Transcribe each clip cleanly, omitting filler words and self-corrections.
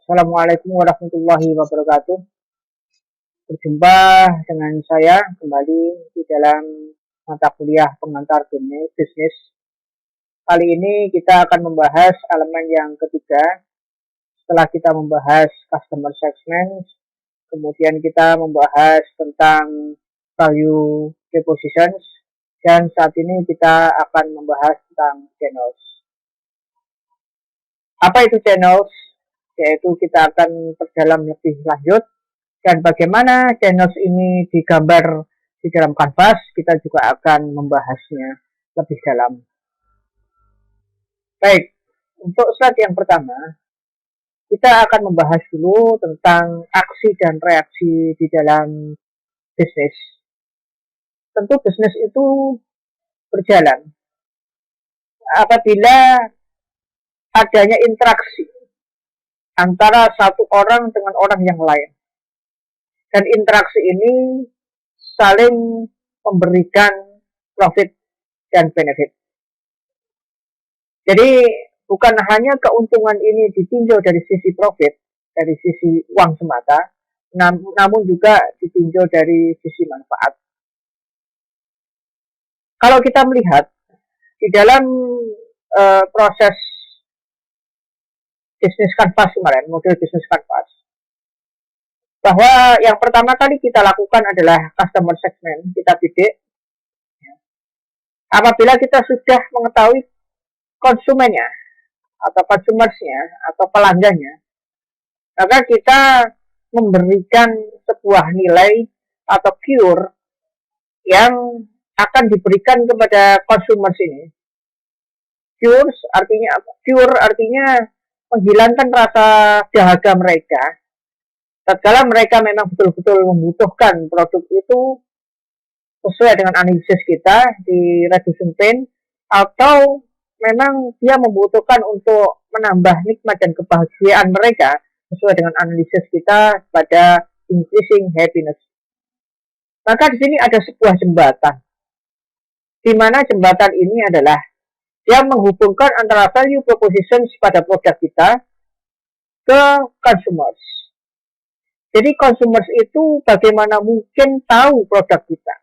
Assalamualaikum warahmatullahi wabarakatuh. Berjumpa dengan saya kembali di dalam mata kuliah pengantar bisnis. Kali ini kita akan membahas elemen yang ketiga. Setelah kita membahas customer segment, kemudian kita membahas tentang value propositions, dan saat ini kita akan membahas tentang channels. Apa itu channels? Yaitu kita akan perdalam lebih lanjut, dan bagaimana channels ini digambar di dalam kanvas, kita juga akan membahasnya lebih dalam. Baik, untuk slide yang pertama, kita akan membahas dulu tentang aksi dan reaksi di dalam bisnis. Tentu bisnis itu berjalan apabila adanya interaksi antara satu orang dengan orang yang lain. Dan interaksi ini saling memberikan profit dan benefit. Jadi bukan hanya keuntungan ini ditinjau dari sisi profit, dari sisi uang semata, namun juga ditinjau dari sisi manfaat. Kalau kita melihat di dalam proses bisnis kanvas kemarin, model bisnis kanvas, bahwa yang pertama kali kita lakukan adalah customer segment, kita bidik. Apabila kita sudah mengetahui konsumennya, atau consumersnya, atau pelanggannya, maka kita memberikan sebuah nilai atau cure yang akan diberikan kepada consumers ini. Cure artinya menghilangkan rasa dahaga mereka tatkala mereka memang betul-betul membutuhkan produk itu sesuai dengan analisis kita di reduction pain, atau memang dia membutuhkan untuk menambah nikmat dan kebahagiaan mereka sesuai dengan analisis kita pada increasing happiness. Maka di sini ada sebuah jembatan, di mana jembatan ini adalah yang menghubungkan antara value propositions pada produk kita ke consumers. Jadi consumers itu bagaimana mungkin tahu produk kita.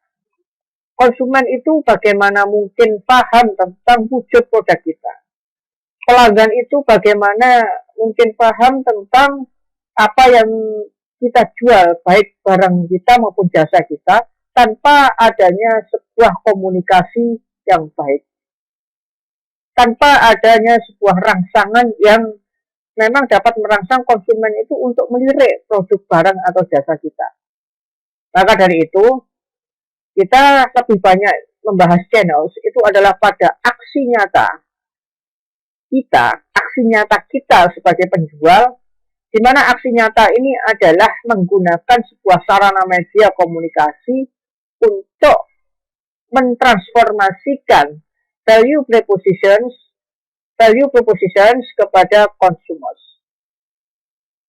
Konsumen itu bagaimana mungkin paham tentang wujud produk kita. Pelanggan itu bagaimana mungkin paham tentang apa yang kita jual, baik barang kita maupun jasa kita, tanpa adanya sebuah komunikasi yang baik. Tanpa adanya sebuah rangsangan yang memang dapat merangsang konsumen itu untuk melirik produk barang atau jasa kita. Maka dari itu, kita lebih banyak membahas channels itu adalah pada aksi nyata kita sebagai penjual, di mana aksi nyata ini adalah menggunakan sebuah sarana media komunikasi untuk mentransformasikan value propositions kepada consumers.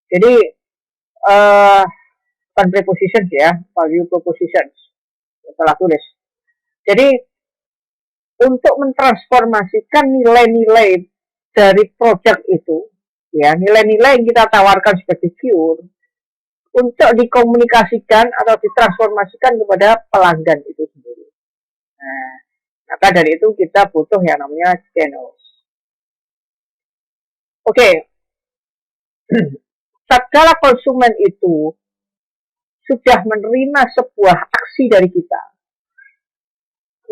Jadi bukan prepositions ya, value propositions, salah tulis. Jadi untuk mentransformasikan nilai-nilai dari produk itu, ya, nilai-nilai yang kita tawarkan sebagai cure untuk dikomunikasikan atau ditransformasikan kepada pelanggan itu sendiri. Nah, maka dari itu kita butuh yang namanya channels. Oke. Tatkala konsumen itu sudah menerima sebuah aksi dari kita,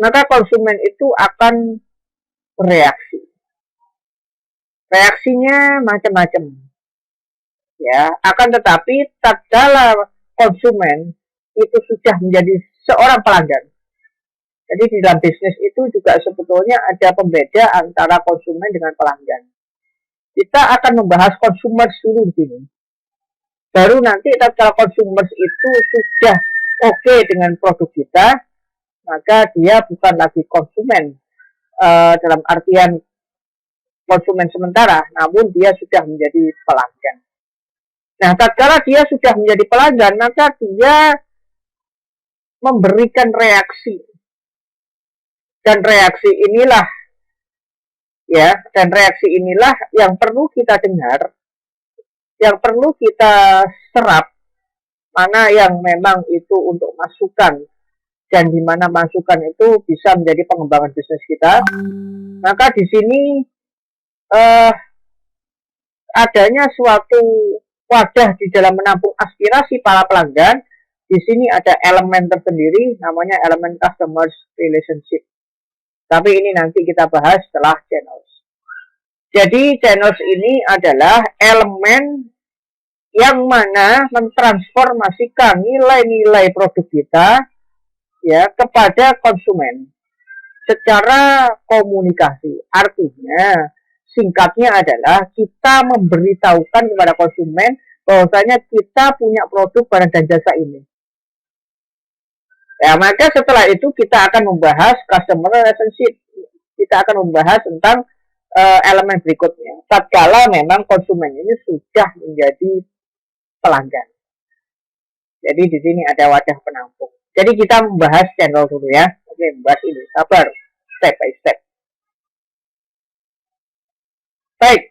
maka konsumen itu akan bereaksi. Reaksinya macam-macam. Ya, akan tetapi tatkala konsumen itu sudah menjadi seorang pelanggan. Jadi di dalam bisnis itu juga sebetulnya ada pembeda antara konsumen dengan pelanggan. Kita akan membahas consumers dulu di sini. Baru nanti tatkala consumers itu sudah oke dengan produk kita, maka dia bukan lagi konsumen dalam artian konsumen sementara, namun dia sudah menjadi pelanggan. Nah, tatkala dia sudah menjadi pelanggan, maka dia memberikan reaksi. Dan reaksi inilah yang perlu kita dengar yang perlu kita serap, mana yang memang itu untuk masukan, dan di mana masukan itu bisa menjadi pengembangan bisnis kita. Maka di sini adanya suatu wadah di dalam menampung aspirasi para pelanggan. Di sini ada elemen tersendiri, namanya elemen customer relationship. Tapi ini nanti kita bahas setelah channels. Jadi channels ini adalah elemen yang mana mentransformasikan nilai-nilai produk kita ya kepada konsumen secara komunikasi. Artinya singkatnya adalah kita memberitahukan kepada konsumen bahwasanya kita punya produk barang dan jasa ini. Ya, maka setelah itu kita akan membahas customer relationship. Kita akan membahas tentang elemen berikutnya. Tatkala memang konsumen ini sudah menjadi pelanggan. Jadi di sini ada wadah penampung. Jadi kita membahas channel dulu ya. Oke, membahas ini. Sabar. Step by step. Baik.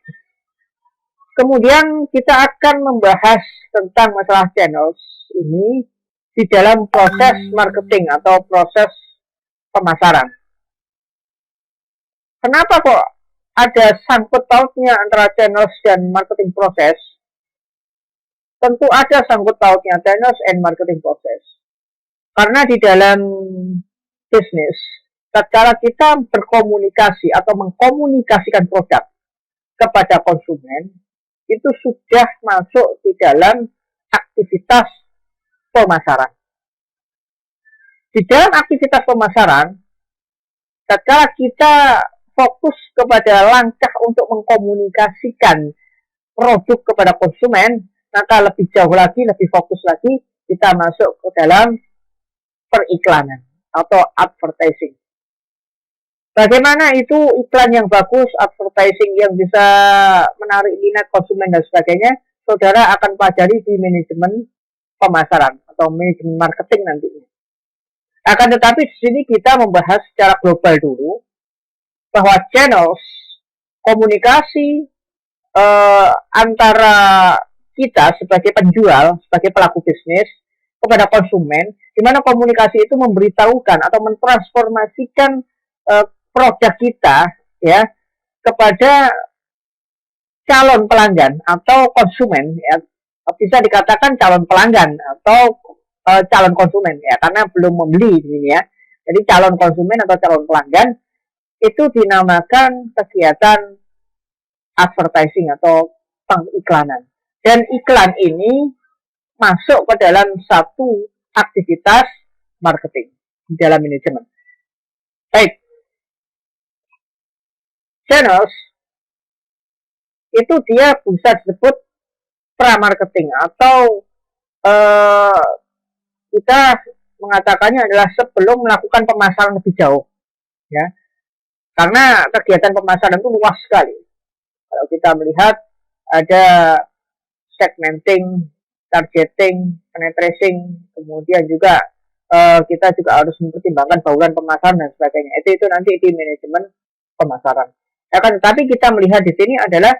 Kemudian kita akan membahas tentang masalah channels ini di dalam proses marketing atau proses pemasaran. Kenapa kok ada sangkut pautnya antara channels dan marketing proses? Tentu ada sangkut pautnya channels and marketing proses. Karena di dalam bisnis, tatkala kita berkomunikasi atau mengkomunikasikan produk kepada konsumen, itu sudah masuk di dalam aktivitas pemasaran. Di dalam aktivitas pemasaran, tatkala kita fokus kepada langkah untuk mengkomunikasikan produk kepada konsumen, maka lebih jauh lagi, lebih fokus lagi, kita masuk ke dalam periklanan atau advertising. Bagaimana itu iklan yang bagus, advertising yang bisa menarik minat konsumen dan sebagainya, saudara akan pelajari di manajemen pemasaran atau manajemen marketing nantinya. Akan tetapi di sini kita membahas secara global dulu bahwa channels komunikasi antara kita sebagai penjual, sebagai pelaku bisnis kepada konsumen, di mana komunikasi itu memberitahukan atau mentransformasikan produk kita ya kepada calon pelanggan atau konsumen ya, bisa dikatakan calon pelanggan atau calon konsumen ya, karena belum membeli di sini ya. Jadi calon konsumen atau calon pelanggan itu dinamakan kegiatan advertising atau pengiklanan. Dan iklan ini masuk ke dalam satu aktivitas marketing di dalam manajemen. Baik. Channels itu dia bisa disebut pra-marketing atau kita mengatakannya adalah sebelum melakukan pemasaran lebih jauh ya, karena kegiatan pemasaran itu luas sekali. Kalau kita melihat ada segmenting, targeting, penetracing, kemudian juga kita juga harus mempertimbangkan bauran pemasaran dan sebagainya. Itu nanti di manajemen pemasaran. Akan tetapi kita melihat di sini adalah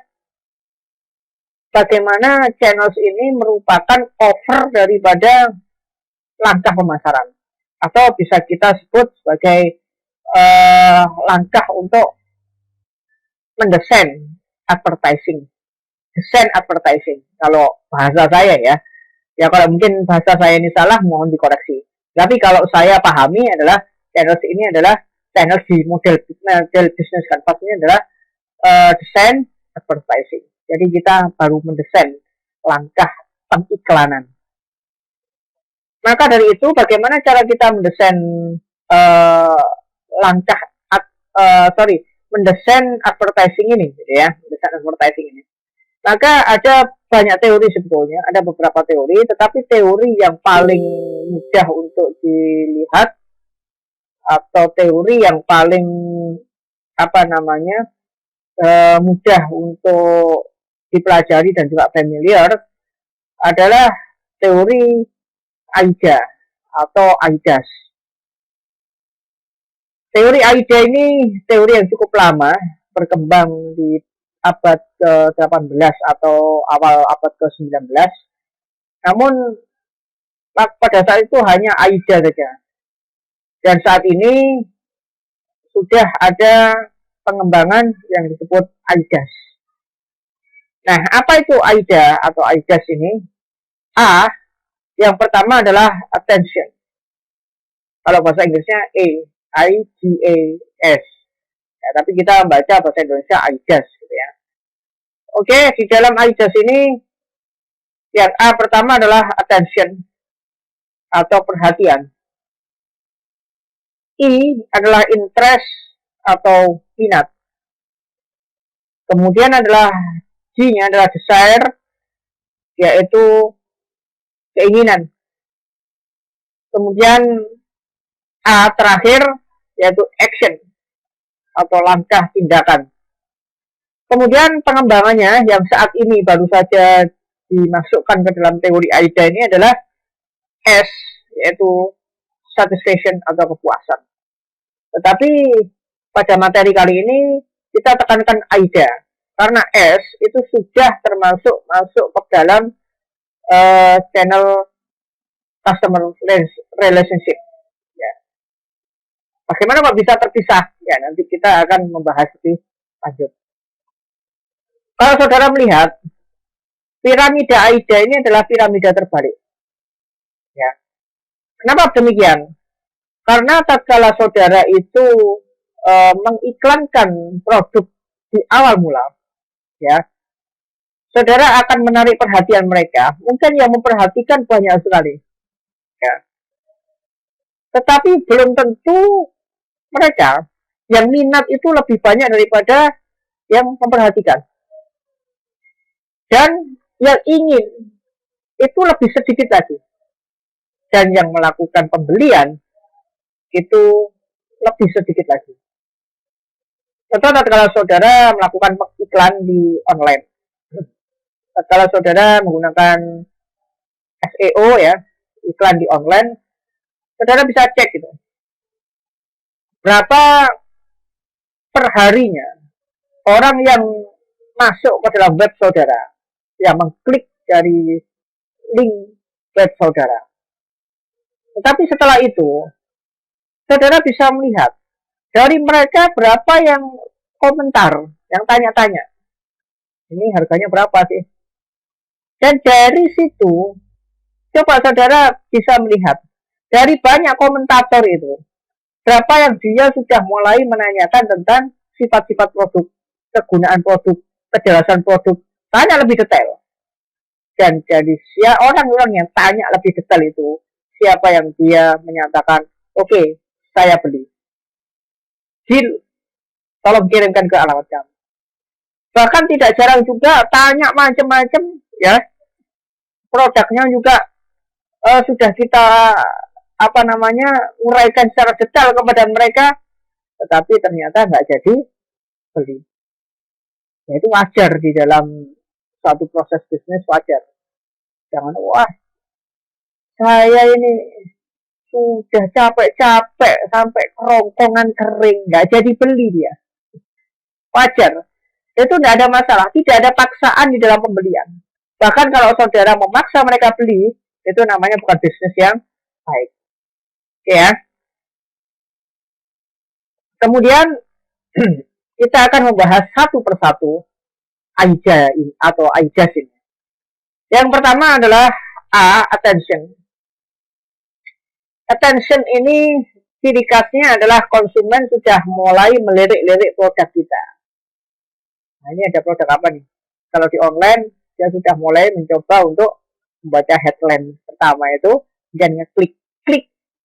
bagaimana channels ini merupakan cover daripada langkah pemasaran, atau bisa kita sebut sebagai langkah untuk mendesain advertising, desain advertising. Kalau bahasa saya ya, kalau mungkin bahasa saya ini salah mohon dikoreksi. Tapi kalau saya pahami adalah channels ini adalah channels di model business canvas ini adalah desain advertising. Jadi kita baru mendesain langkah pengiklanan. Maka dari itu bagaimana cara kita mendesain mendesain advertising ini, gitu ya, mendesain advertising ini. Maka ada banyak teori sebetulnya, ada beberapa teori, tetapi teori yang paling mudah untuk dilihat atau teori yang paling mudah untuk dipelajari dan juga familiar adalah teori AIDA atau AIDAS. Teori AIDA ini teori yang cukup lama, berkembang di abad ke-18 atau awal abad ke-19. Namun pada saat itu hanya AIDA saja. Dan saat ini sudah ada pengembangan yang disebut AIDAS. Nah, apa itu AIDA atau AIDAS ini? A, yang pertama adalah attention. Kalau bahasa Inggrisnya AIDAS. Ya, tapi kita baca bahasa Indonesia AIDAS gitu ya. Oke, di dalam AIDAS ini yang A pertama adalah attention atau perhatian. I adalah interest atau minat. Kemudian adalah G-nya adalah desire, yaitu keinginan. Kemudian A terakhir, yaitu action atau langkah tindakan. Kemudian pengembangannya yang saat ini baru saja dimasukkan ke dalam teori AIDA ini adalah S, yaitu satisfaction atau kepuasan. Tetapi pada materi kali ini kita tekankan AIDA karena S itu sudah termasuk masuk ke dalam channel customer relationship. Ya. Bagaimana kok bisa terpisah? Ya, nanti kita akan membahas lebih lanjut. Kalau saudara melihat piramida AIDA ini adalah piramida terbalik. Ya. Kenapa demikian? Karena tatkala saudara itu mengiklankan produk di awal mula, ya, saudara akan menarik perhatian mereka. Mungkin yang memperhatikan banyak sekali, ya. Tetapi belum tentu mereka yang minat itu lebih banyak daripada yang memperhatikan. Dan yang ingin itu lebih sedikit lagi. Dan yang melakukan pembelian itu lebih sedikit lagi. Contoh kalau saudara melakukan iklan di online. Kalau saudara menggunakan SEO ya, iklan di online, saudara bisa cek gitu. Berapa perharinya orang yang masuk ke dalam web saudara, yang mengklik dari link web saudara. Tetapi setelah itu, saudara bisa melihat dari mereka berapa yang komentar, yang tanya-tanya. Ini harganya berapa sih? Dan dari situ, coba saudara bisa melihat, dari banyak komentator itu, berapa yang dia sudah mulai menanyakan tentang sifat-sifat produk, kegunaan produk, kejelasan produk, tanya lebih detail. Dan dari orang-orang yang tanya lebih detail itu, siapa yang dia menyatakan, oke, saya beli. Deal, tolong kirimkan ke alamat kami. Bahkan tidak jarang juga tanya macam-macam, ya. Produknya juga sudah kita uraikan secara detail kepada mereka, tetapi ternyata nggak jadi beli. Ya, itu wajar di dalam suatu proses bisnis, wajar. Jangan, wah, saya ini sudah capek-capek sampai kerongkongan kering, nggak jadi beli dia. Wajar. Itu tidak ada masalah, tidak ada paksaan di dalam pembelian. Bahkan kalau saudara memaksa mereka beli, itu namanya bukan bisnis yang baik. Ya. Kemudian kita akan membahas satu persatu AIDA atau AIDAS ini. Yang pertama adalah A, attention. Attention ini ciri khasnya adalah konsumen sudah mulai melirik-lirik produk kita. Nah, ini ada produk apa nih? Kalau di online, dia sudah mulai mencoba untuk membaca headline pertama itu, dan ngeklik,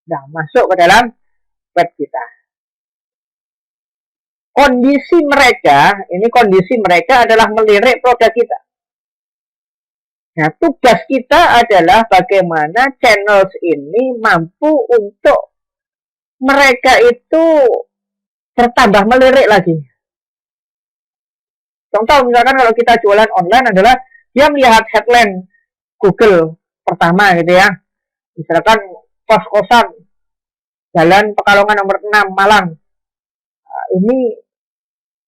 nah masuk ke dalam web kita. Kondisi mereka adalah melirik produk kita. Nah, tugas kita adalah bagaimana channels ini mampu untuk mereka itu bertambah melirik lagi. Contoh misalkan kalau kita jualan online adalah dia melihat headline Google pertama gitu ya. Misalkan kos-kosan Jalan Pekalongan nomor 6 Malang. Ini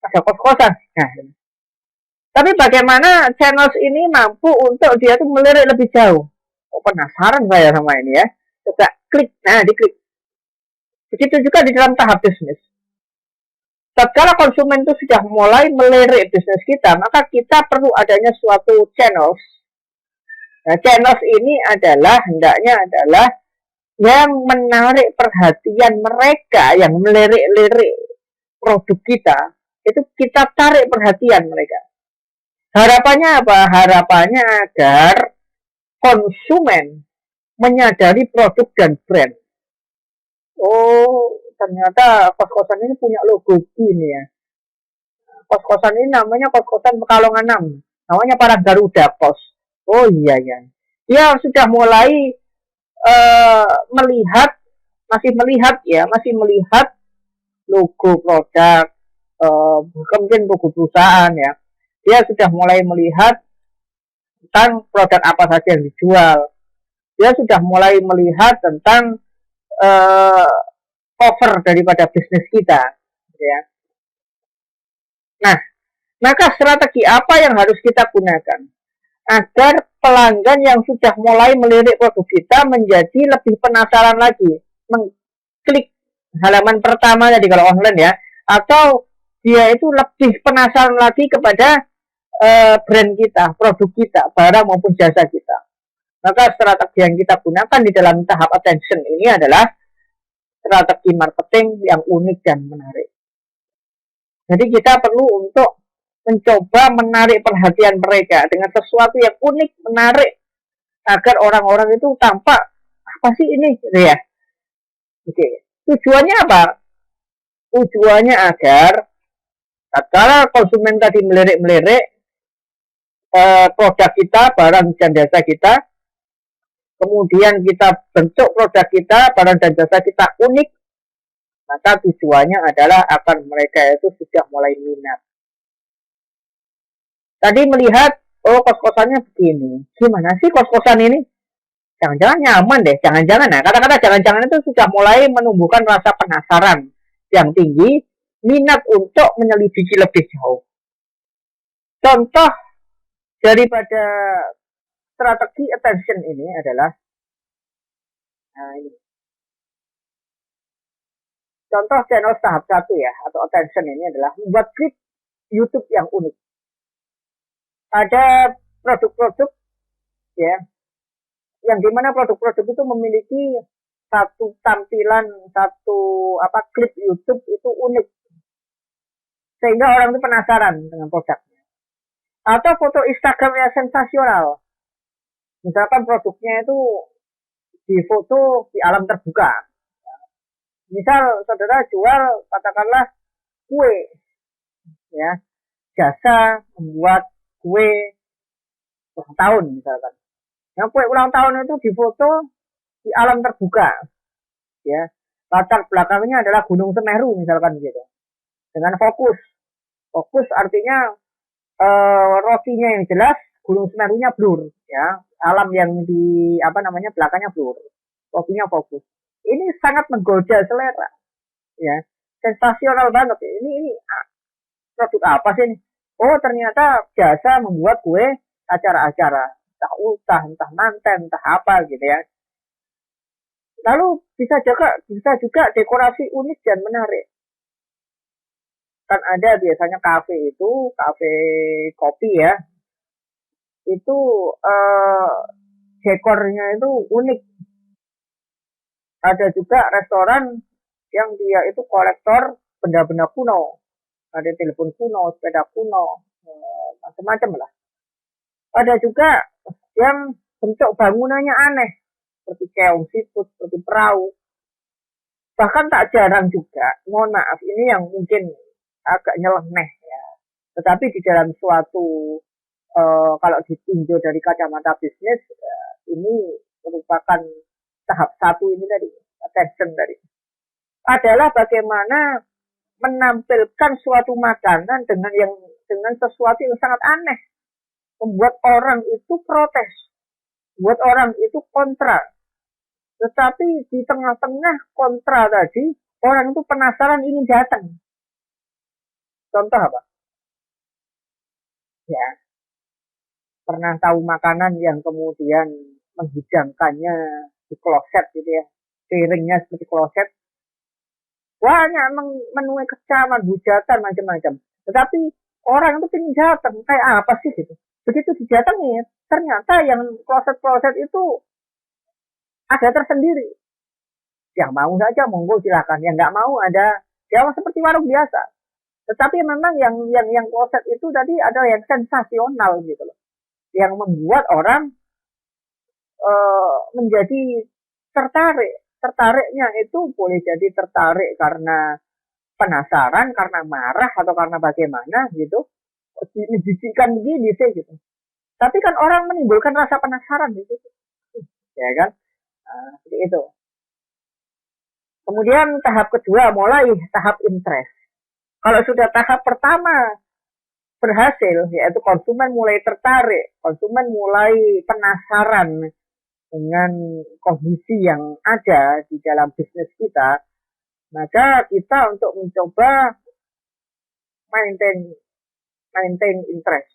ada kos-kosan. Nah, Tapi bagaimana channels ini mampu untuk dia tuh melirik lebih jauh? Oh, penasaran saya sama ini ya. Coba klik, nah diklik. Begitu juga di dalam tahap bisnis. Tatkala konsumen itu sudah mulai melirik bisnis kita, maka kita perlu adanya suatu channels. Nah, channels ini hendaknya adalah yang menarik perhatian mereka yang melirik-lirik produk kita. Itu kita tarik perhatian mereka. Harapannya apa? Harapannya agar konsumen menyadari produk dan brand. Oh, ternyata kos-kosan ini punya logo gini ya. Kos-kosan ini namanya kos-kosan Pekalongan 6. Namanya para Garuda Pos. Oh iya ya. Dia sudah mulai melihat, masih melihat logo produk, mungkin logo perusahaan ya. Dia sudah mulai melihat tentang produk apa saja yang dijual. Dia sudah mulai melihat tentang cover daripada bisnis kita, ya. Nah, maka strategi apa yang harus kita gunakan agar pelanggan yang sudah mulai melirik produk kita menjadi lebih penasaran lagi, mengklik halaman pertama tadi kalau online ya, atau dia itu lebih penasaran lagi kepada brand kita, produk kita, barang maupun jasa kita. Maka strategi yang kita gunakan di dalam tahap attention ini adalah strategi marketing yang unik dan menarik. Jadi kita perlu untuk mencoba menarik perhatian mereka dengan sesuatu yang unik, menarik, agar orang-orang itu tampak, apa sih ini? Gitu ya. Oke. Tujuannya apa? Tujuannya agar tatkala konsumen tadi melirik-melirik produk kita, barang dan jasa kita, kemudian kita bentuk produk kita, barang dan jasa kita unik, maka tujuannya adalah akan mereka itu sudah mulai minat. Tadi melihat, oh kos-kosannya begini, gimana sih kos-kosan ini? Jangan-jangan nyaman deh, jangan-jangan. Nah, kata-kata jangan-jangan itu sudah mulai menumbuhkan rasa penasaran yang tinggi, minat untuk menyelidiki lebih jauh. Contoh daripada strategi attention ini adalah, nah ini. Contoh channel tahap 1 ya, atau attention ini adalah membuat klip YouTube yang unik. Ada produk-produk ya, yang dimana produk-produk itu memiliki satu tampilan, klip YouTube itu unik, sehingga orang itu penasaran dengan produknya. Atau foto Instagram yang sensasional, misalkan produknya itu difoto di alam terbuka. Misal saudara jual katakanlah kue, ya, jasa membuat kue ulang tahun misalkan. Yang kue ulang tahun itu difoto di alam terbuka, ya. Latar belakangnya adalah Gunung Semeru misalkan gitu. Dengan fokus artinya rotinya yang jelas, Gunung Semerunya blur, ya. Alam yang di belakangnya blur, rotinya fokus. Ini sangat menggoda selera, ya. Sensasional banget. Ini produk apa sih ini? Oh, ternyata jasa membuat kue acara-acara, entah ultah, entah manten, entah apa gitu ya. Lalu bisa juga dekorasi unik dan menarik. Kan ada biasanya kafe kopi ya. Itu dekornya itu unik. Ada juga restoran yang dia itu kolektor benda-benda kuno. Ada telepon kuno, sepeda kuno, macam-macam lah. Ada juga yang bentuk bangunannya aneh, seperti keong siput, seperti perahu. Bahkan tak jarang juga, mohon maaf, ini yang mungkin agak nyeleneh ya. Tetapi di dalam suatu, kalau ditinjau dari kacamata bisnis, ini merupakan tahap 1 ini tadi, attention tadi. Adalah bagaimana menampilkan suatu makanan dengan sesuatu yang sangat aneh, membuat orang itu protes, membuat orang itu kontra. Tetapi di tengah-tengah kontra tadi, orang itu penasaran ingin datang. Contoh apa? Ya, pernah tahu makanan yang kemudian menghidangkannya di kloset gitu ya, piringnya seperti kloset, banyak menuai kecaman, hujatan, macam-macam. Tetapi orang itu pingin datang, kayak apa sih gitu. Begitu didatangi, ternyata yang kloset-kloset itu ada tersendiri. Yang mau saja monggo silakan, yang nggak mau ada, ya seperti warung biasa. Tetapi memang yang kloset itu tadi ada yang sensasional gitu loh, yang membuat orang menjadi tertarik. Tertariknya itu boleh jadi tertarik karena penasaran, karena marah, atau karena bagaimana gitu. Menjijikan begini sih gitu. Tapi kan orang menimbulkan rasa penasaran gitu. Ya kan? Seperti itu. Kemudian tahap kedua mulai tahap interest. Kalau sudah tahap pertama berhasil, yaitu konsumen mulai tertarik, konsumen mulai penasaran dengan kondisi yang ada di dalam bisnis kita, maka kita untuk mencoba maintain interest,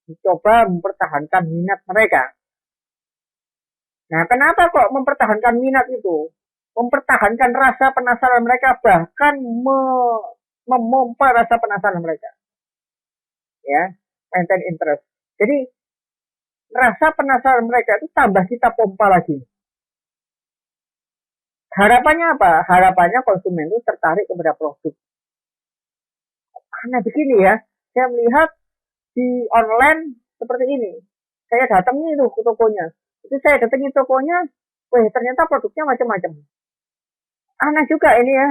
mencoba mempertahankan minat mereka. Nah, kenapa kok mempertahankan minat itu? Mempertahankan rasa penasaran mereka, bahkan memompa rasa penasaran mereka. Ya, maintain interest. Jadi, rasa penasaran mereka itu tambah kita pompa lagi. Harapannya apa? Harapannya konsumen itu tertarik kepada produk. Karena begini ya, saya melihat di online seperti ini. Saya datangi tuh ke tokonya. Itu saya datangi tokonya, ternyata produknya macam-macam. Aneh juga ini ya,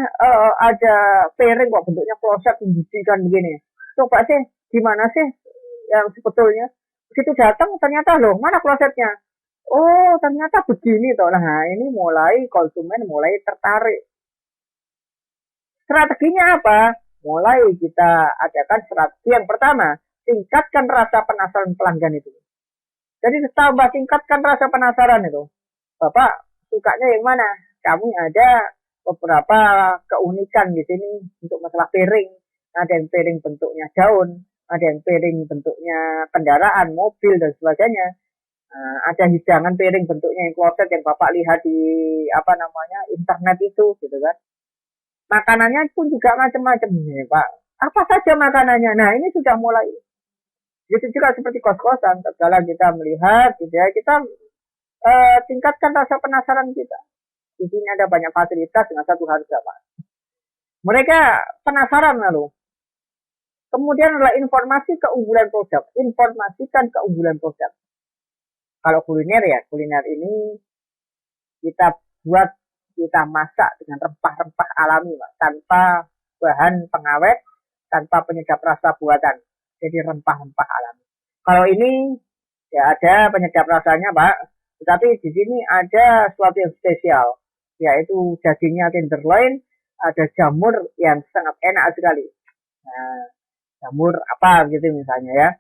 ada piring kok bentuknya kloset menjijikan begini. Coba sih, gimana sih yang sebetulnya? Begitu datang ternyata loh, mana klosetnya? Oh, ternyata begini toh. Nah, ini mulai konsumen mulai tertarik. Strateginya apa? Mulai kita adakan strategi yang pertama, tingkatkan rasa penasaran pelanggan itu. Jadi tambah tingkatkan rasa penasaran itu. Bapak sukanya yang mana? Kami ada beberapa keunikan di sini untuk masalah piring. Ada yang piring bentuknya daun, ada yang piring bentuknya kendaraan, mobil dan sebagainya. Ada hidangan piring bentuknya yang kloset yang Bapak lihat di internet itu gitu kan. Makanannya pun juga macam-macam nih Pak. Apa saja makanannya? Nah ini sudah mulai. Gitu juga seperti kos-kosan. Setelah kita melihat, gitu ya, kita tingkatkan rasa penasaran kita. Di sini ada banyak fasilitas dengan satu harga Pak. Mereka penasaran lalu. Kemudian adalah informasi keunggulan produk. Informasikan keunggulan produk. Kalau kuliner ya, kuliner ini kita buat, kita masak dengan rempah-rempah alami, Pak, tanpa bahan pengawet, tanpa penyedap rasa buatan. Jadi rempah-rempah alami. Kalau ini ya ada penyedap rasanya, Pak, tetapi di sini ada sesuatu yang spesial, yaitu dagingnya tenderloin, ada jamur yang sangat enak sekali. Nah, jamur apa gitu misalnya ya.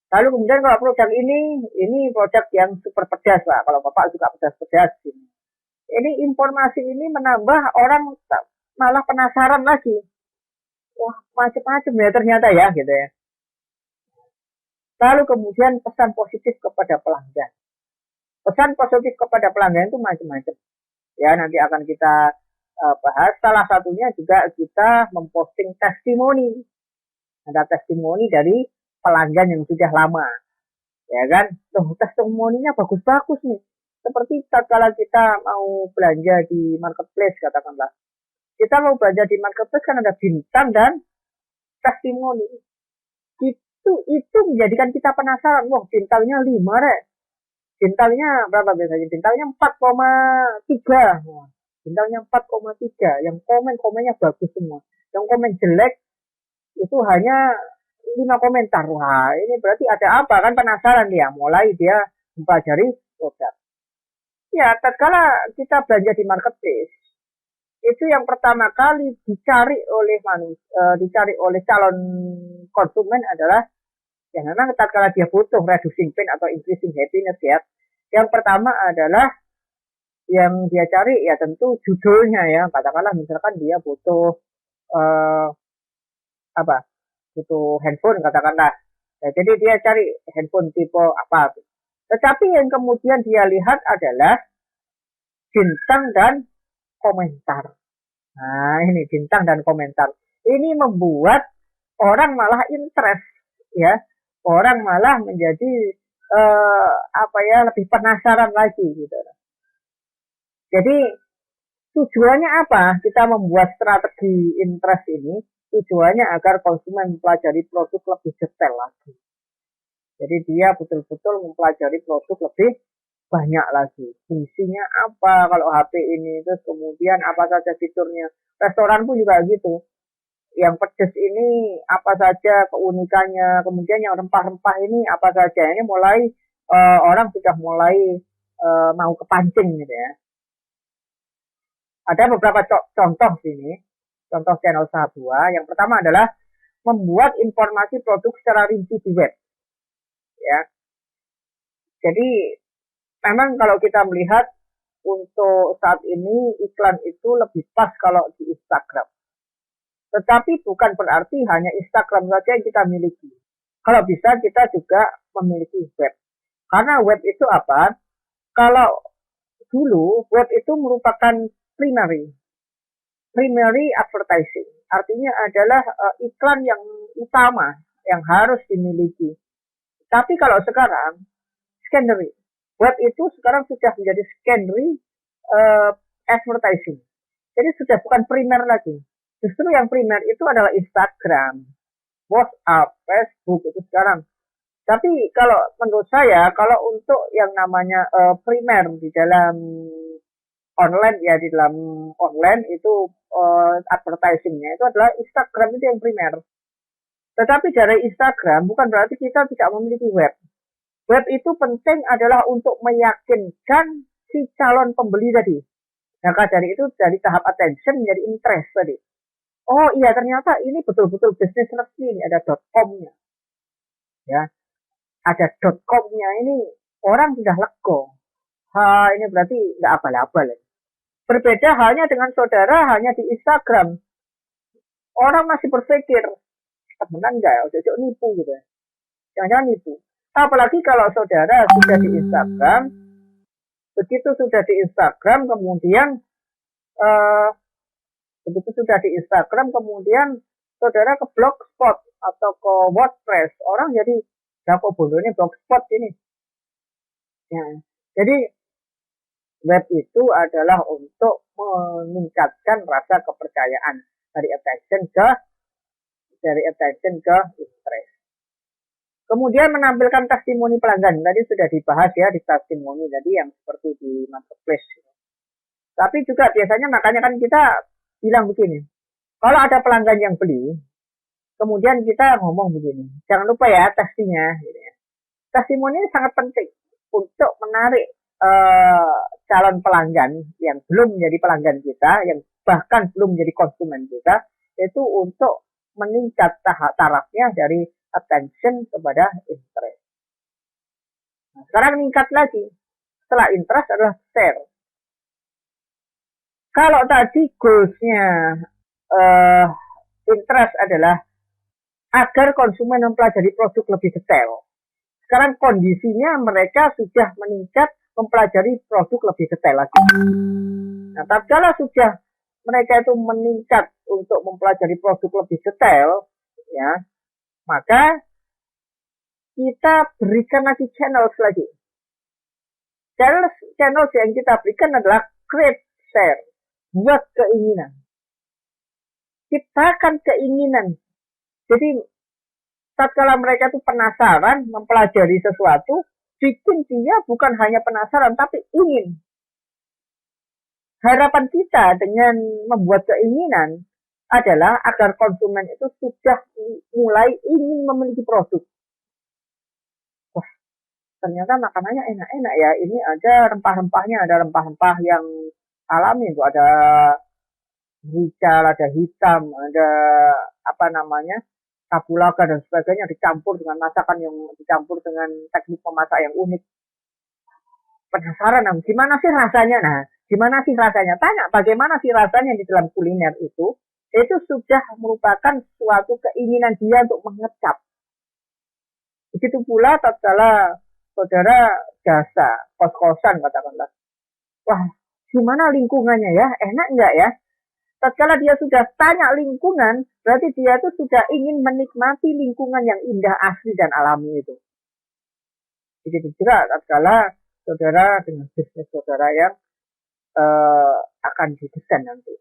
Lalu kemudian kalau produk ini produk yang super pedas Pak. Kalau Bapak suka pedas-pedas ini. Ini informasi ini menambah orang malah penasaran lagi. Wah, macam-macam ya ternyata ya gitu ya. Lalu kemudian pesan positif kepada pelanggan. Pesan positif kepada pelanggan itu macam-macam. Ya, nanti akan kita bahas. Salah satunya juga kita memposting testimoni. Ada testimoni dari pelanggan yang sudah lama. Ya kan? Tuh, testimoninya bagus-bagus nih. Seperti kalau kita mau belanja di marketplace katakanlah. Kita mau belanja di marketplace kan ada bintang dan testimoni. Itu menjadikan kita penasaran. Wah, bintangnya 5 rek. Bintangnya berapa biasanya? Bintangnya 4,3. Bintangnya 4,3. Yang komennya bagus semua. Yang komen jelek itu hanya 5 komentar. Wah, ini berarti ada apa? Kan penasaran dia. Mulai dia mempelajari produk. Ya, tatkala kita belanja di marketplace, itu yang pertama kali dicari oleh calon konsumen adalah yang memang tatkala dia butuh reducing pain atau increasing happiness ya. Yang pertama adalah yang dia cari ya tentu judulnya ya. Katakanlah misalkan dia butuh butuh handphone katakanlah. Nah, jadi dia cari handphone tipe apa. Tetapi yang kemudian dia lihat adalah bintang dan komentar. Nah, ini bintang dan komentar. Ini membuat orang malah interest, ya. Orang malah menjadi lebih penasaran lagi gitu. Jadi tujuannya apa? Kita membuat strategi interest ini, tujuannya agar konsumen mempelajari produk lebih detail lagi. Jadi dia betul-betul mempelajari produk lebih banyak lagi. Fungsinya apa kalau HP ini, terus kemudian apa saja fiturnya. Restoran pun juga gitu. Yang pedas ini apa saja keunikannya, kemudian yang rempah-rempah ini apa saja. Ini mulai orang sudah mulai mau kepancing gitu ya. Ada beberapa contoh sini, contoh channel usaha buah. Yang pertama adalah membuat informasi produk secara rinci di web. Ya. Jadi memang kalau kita melihat untuk saat ini iklan itu lebih pas kalau di Instagram. Tetapi bukan berarti hanya Instagram saja yang kita miliki. Kalau bisa kita juga memiliki web. Karena web itu apa? Kalau dulu web itu merupakan primary advertising. Artinya adalah iklan yang utama yang harus dimiliki. Tapi kalau sekarang secondary. Web itu sekarang sudah menjadi secondary advertising. Jadi sudah bukan primer lagi. Justru yang primer itu adalah Instagram, WhatsApp, Facebook itu sekarang. Tapi kalau menurut saya, kalau untuk yang namanya primer di dalam online, ya di dalam online itu advertisingnya itu adalah Instagram itu yang primer. Tetapi dari Instagram bukan berarti kita tidak memiliki web. Web itu penting adalah untuk meyakinkan si calon pembeli tadi. Maka dari itu dari tahap attention menjadi interest tadi. Oh iya ternyata ini betul-betul bisnis resmi, ini ada .com-nya. Ya. Ada .com-nya ini orang sudah lego. Ini berarti nggak abal-abal. Berbeda halnya dengan saudara hanya di Instagram. Orang masih berpikir, benar nggak ya, ojo nipu gitu ya. Jangan-jangan nipu. Apalagi kalau saudara sudah di Instagram, begitu sudah di Instagram, kemudian saudara ke Blogspot atau ke WordPress, orang jadi kok bodoh ini Blogspot ini. Ya, jadi web itu adalah untuk meningkatkan rasa kepercayaan dari attention ke interest. Kemudian menampilkan testimoni pelanggan. Tadi sudah dibahas ya di testimoni tadi yang seperti di marketplace. Tapi juga biasanya makanya kan kita bilang begini. Kalau ada pelanggan yang beli, kemudian kita ngomong begini. Jangan lupa ya testinya. Gitu ya. Testimoni ini sangat penting untuk menarik calon pelanggan yang belum menjadi pelanggan kita, yang bahkan belum menjadi konsumen kita, itu untuk meningkat tarafnya dari attention kepada interest. Nah, sekarang meningkat lagi. Setelah interest adalah share. Kalau tadi goals-nya interest adalah agar konsumen mempelajari produk lebih detail. Sekarang kondisinya mereka sudah meningkat mempelajari produk lebih detail lagi. Nah, tapi kalau sudah mereka itu meningkat untuk mempelajari produk lebih detail, ya, maka kita berikan lagi channel lagi. Channel yang kita berikan adalah create share, buat keinginan. Ciptakan keinginan. Jadi tatkala mereka itu penasaran mempelajari sesuatu, bikin dia bukan hanya penasaran tapi ingin. Harapan kita dengan membuat keinginan adalah agar konsumen itu sudah mulai ingin memiliki produk. Wah, ternyata makanannya enak-enak ya. Ini ada rempah-rempahnya, ada rempah-rempah yang alami itu, ada rical, ada hitam, ada kapulaga dan sebagainya dicampur dengan masakan yang dicampur dengan teknik memasak yang unik. Penasaran, gimana sih rasanya? Nah, gimana sih rasanya? Tanya bagaimana sih rasanya di dalam kuliner itu sudah merupakan suatu keinginan dia untuk mengecap. Begitu pula tatkala saudara jasa kos-kosan katakanlah. Wah, gimana lingkungannya ya? Enak enggak ya? Tatkala dia sudah tanya lingkungan, berarti dia tuh sudah ingin menikmati lingkungan yang indah, asli dan alami itu. Begitu juga tatkala saudara dengan bisnis saudara yang akan didesain nanti.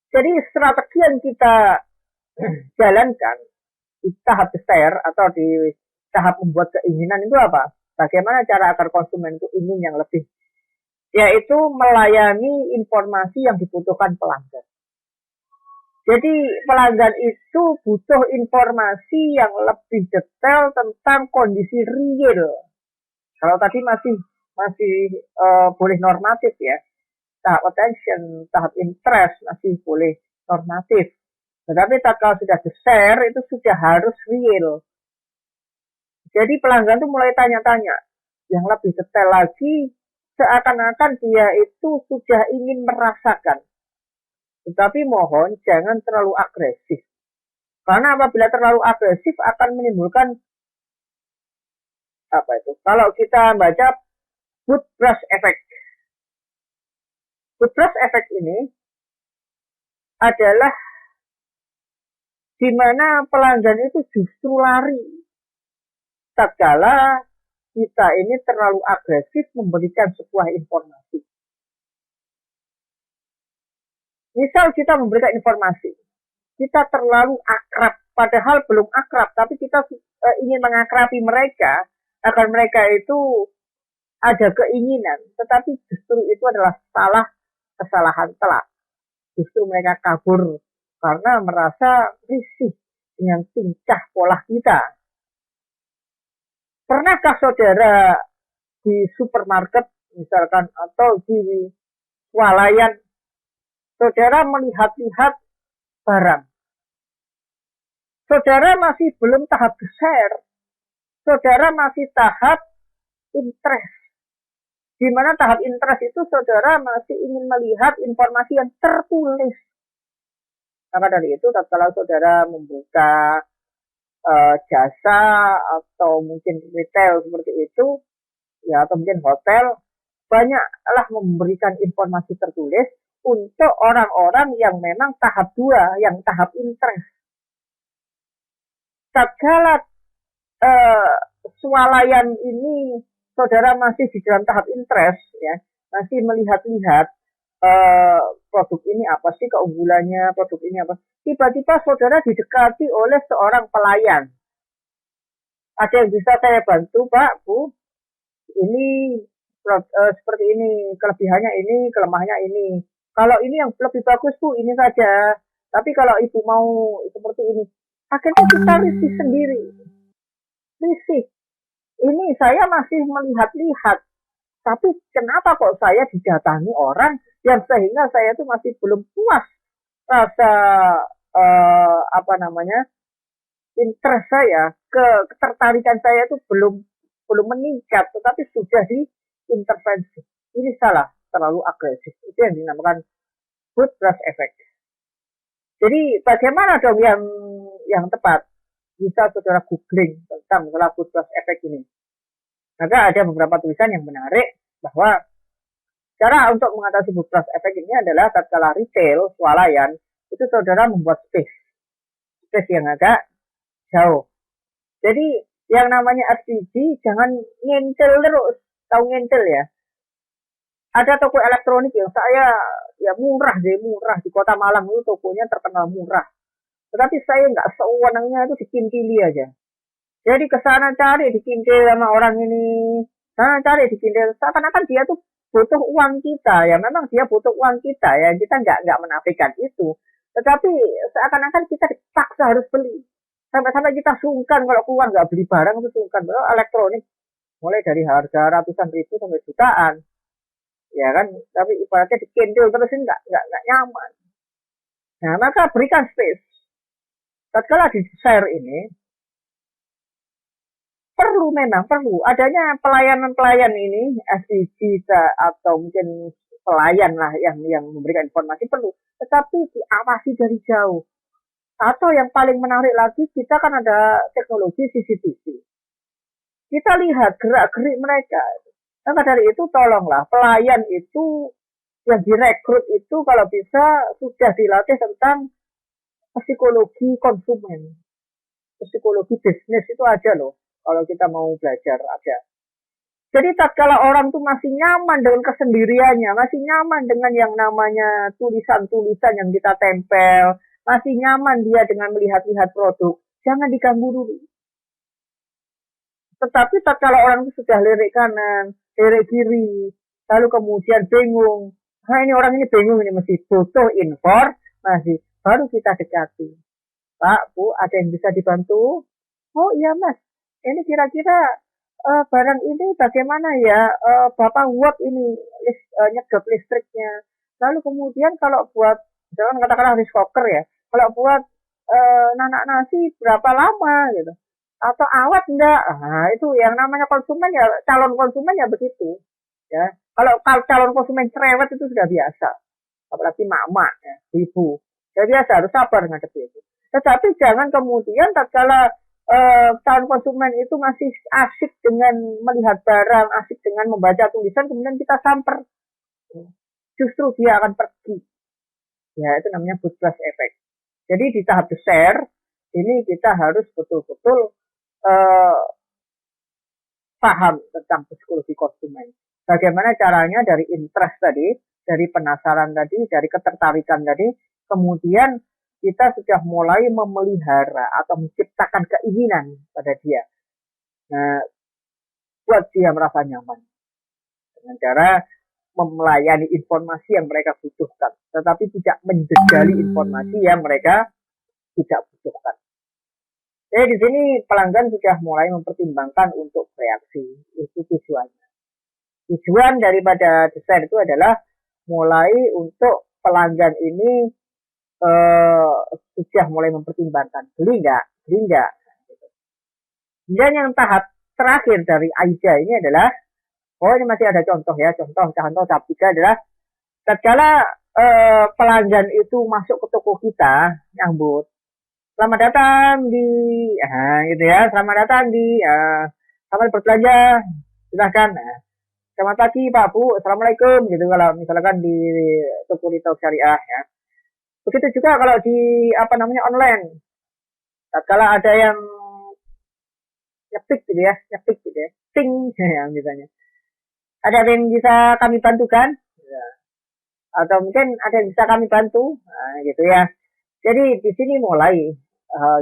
Jadi strategi yang kita jalankan di tahap besar atau di tahap membuat keinginan itu apa? Bagaimana cara agar konsumen itu ingin yang lebih? Yaitu melayani informasi yang dibutuhkan pelanggan. Jadi pelanggan itu butuh informasi yang lebih detail tentang kondisi real. Kalau tadi masih boleh normatif ya, tahap attention, tahap interest masih boleh normatif. Tetapi kalau sudah besar itu sudah harus real. Jadi pelanggan tuh mulai tanya-tanya yang lebih detail lagi, seakan-akan dia itu sudah ingin merasakan. Tetapi mohon jangan terlalu agresif. Karena apabila terlalu agresif akan menimbulkan apa itu? Kalau kita baca good brush effect. Good brush effect ini adalah di mana pelanggan itu justru lari tatkala kita ini terlalu agresif memberikan sebuah informasi. Misal kita memberikan informasi, kita terlalu akrab, padahal belum akrab, tapi kita ingin mengakrabi mereka, agar mereka itu ada keinginan, tetapi justru itu adalah kesalahan telak. Justru mereka kabur karena merasa risih dengan tingkah pola kita. Pernahkah saudara di supermarket misalkan atau di swalayan, saudara melihat-lihat barang. Saudara masih belum tahap besar. Saudara masih tahap interest. Di mana tahap interest itu saudara masih ingin melihat informasi yang tertulis. Maka dari itu, kalau saudara membuka jasa atau mungkin retail seperti itu, ya atau mungkin hotel, banyaklah memberikan informasi tertulis untuk orang-orang yang memang tahap 2, yang tahap interest. Tatkala swalayan ini saudara masih di dalam tahap interest, ya, masih melihat-lihat produk ini apa sih keunggulannya, produk ini apa. Tiba-tiba saudara didekati oleh seorang pelayan. Ada yang bisa saya bantu, Pak, Bu? Ini seperti ini, kelebihannya ini, kelemahannya ini. Kalau ini yang lebih bagus, Bu, ini saja. Tapi kalau Ibu mau seperti ini, akhirnya kita risih sendiri. Risih. Ini saya masih melihat-lihat. Tapi kenapa kok saya didatangi orang yang sehingga saya itu masih belum puas rasa interest saya, ketertarikan saya itu belum meningkat, tetapi sudah diintervensi. Ini salah, terlalu agresif. Itu yang dinamakan good brush effect. Jadi bagaimana dong yang tepat? Bisa saudara googling tentang masalah good brush effect ini. Maka ada beberapa tulisan yang menarik bahwa cara untuk mengatasi good brush effect ini adalah tatkala retail, swalayan, itu saudara membuat space yang agak jauh. Jadi yang namanya SDG jangan ngintil terus, tahu ngintil ya. Ada toko elektronik yang saya ya murah di Kota Malang itu tokonya terkenal murah. Tetapi saya nggak sewenangnya itu dikintili aja. Jadi kesana cari dikintil sama orang ini, sana cari dikintil. Seakan-akan dia tuh butuh uang kita ya, memang dia butuh uang kita ya, kita nggak menafikan itu. Tetapi seakan-akan kita dipaksa harus beli. Sampai-sampai kita sungkan kalau keluar nggak beli barang itu sungkan. Elektronik mulai dari harga ratusan ribu sampai jutaan, ya kan? Tapi ibaratnya dikintil terusin nggak nyaman. Nah maka berikan space. Tatkala di share ini perlu adanya pelayan ini SDG atau mungkin pelayan lah yang memberikan informasi perlu, tetapi diawasi dari jauh. Atau yang paling menarik lagi, kita kan ada teknologi CCTV. Kita lihat gerak-gerik mereka. Maka dari itu tolonglah pelayan itu yang direkrut itu kalau bisa sudah dilatih tentang psikologi konsumen, psikologi bisnis itu aja loh. Kalau kita mau belajar ada. Jadi tatkala orang tuh masih nyaman dengan kesendiriannya, masih nyaman dengan yang namanya tulisan-tulisan yang kita tempel, masih nyaman dia dengan melihat-lihat produk, jangan diganggu dulu. Tetapi tatkala orang itu sudah lirik kanan, lirik kiri, lalu kemudian bingung, ini orang ini bingung, ini mesti butuh informasi, baru kita dekati. Pak, Bu, ada yang bisa dibantu? Oh iya Mas, ini kira-kira barang ini bagaimana ya, Bapak buat ini nyedot listriknya. Lalu kemudian kalau buat, jangan katakanlah rice cooker ya, kalau buat nanak nasi berapa lama gitu. Atau awet enggak? Nah, itu yang namanya konsumen ya, calon konsumen ya begitu. Ya, kalau calon konsumen cerewet itu sudah biasa. Apalagi mama, ya, ibu. Sudah biasa, harus sabar menghadapi itu. Tetapi jangan kemudian tatkala calon konsumen itu masih asik dengan melihat barang, asik dengan membaca tulisan, kemudian kita samper. Justru dia akan pergi. Ya, itu namanya bootstrap effect. Jadi di tahap share, ini kita harus betul-betul paham tentang psikologi konsumen. Bagaimana caranya dari interest tadi, dari penasaran tadi, dari ketertarikan tadi, kemudian kita sudah mulai memelihara atau menciptakan keinginan pada dia. Nah, buat dia merasa nyaman. Dengan cara melayani informasi yang mereka butuhkan, tetapi tidak menjegali informasi yang mereka tidak butuhkan. Jadi di sini pelanggan sudah mulai mempertimbangkan untuk reaksi, itu tujuannya. Tujuan daripada desain itu adalah mulai untuk pelanggan ini sudah mulai mempertimbangkan, beli enggak. Dan yang tahap terakhir dari AIDA ini adalah, ini masih ada contoh ya, contoh tahap 3 adalah tatkala pelanggan itu masuk ke toko kita, nyambut. Selamat datang di, gitu ya. Selamat datang di, selamat berbelanja. Silahkan. Selamat pagi Pak Bu. Assalamualaikum. Gitu kalau misalkan di toko retail syariah ya. Begitu juga kalau di online. Tatkala ada yang nyepik gitu ya, ting ya misalnya. Ada yang bisa kami bantu kan? Ya. Atau mungkin ada yang bisa kami bantu, gitu ya. Jadi di sini mulai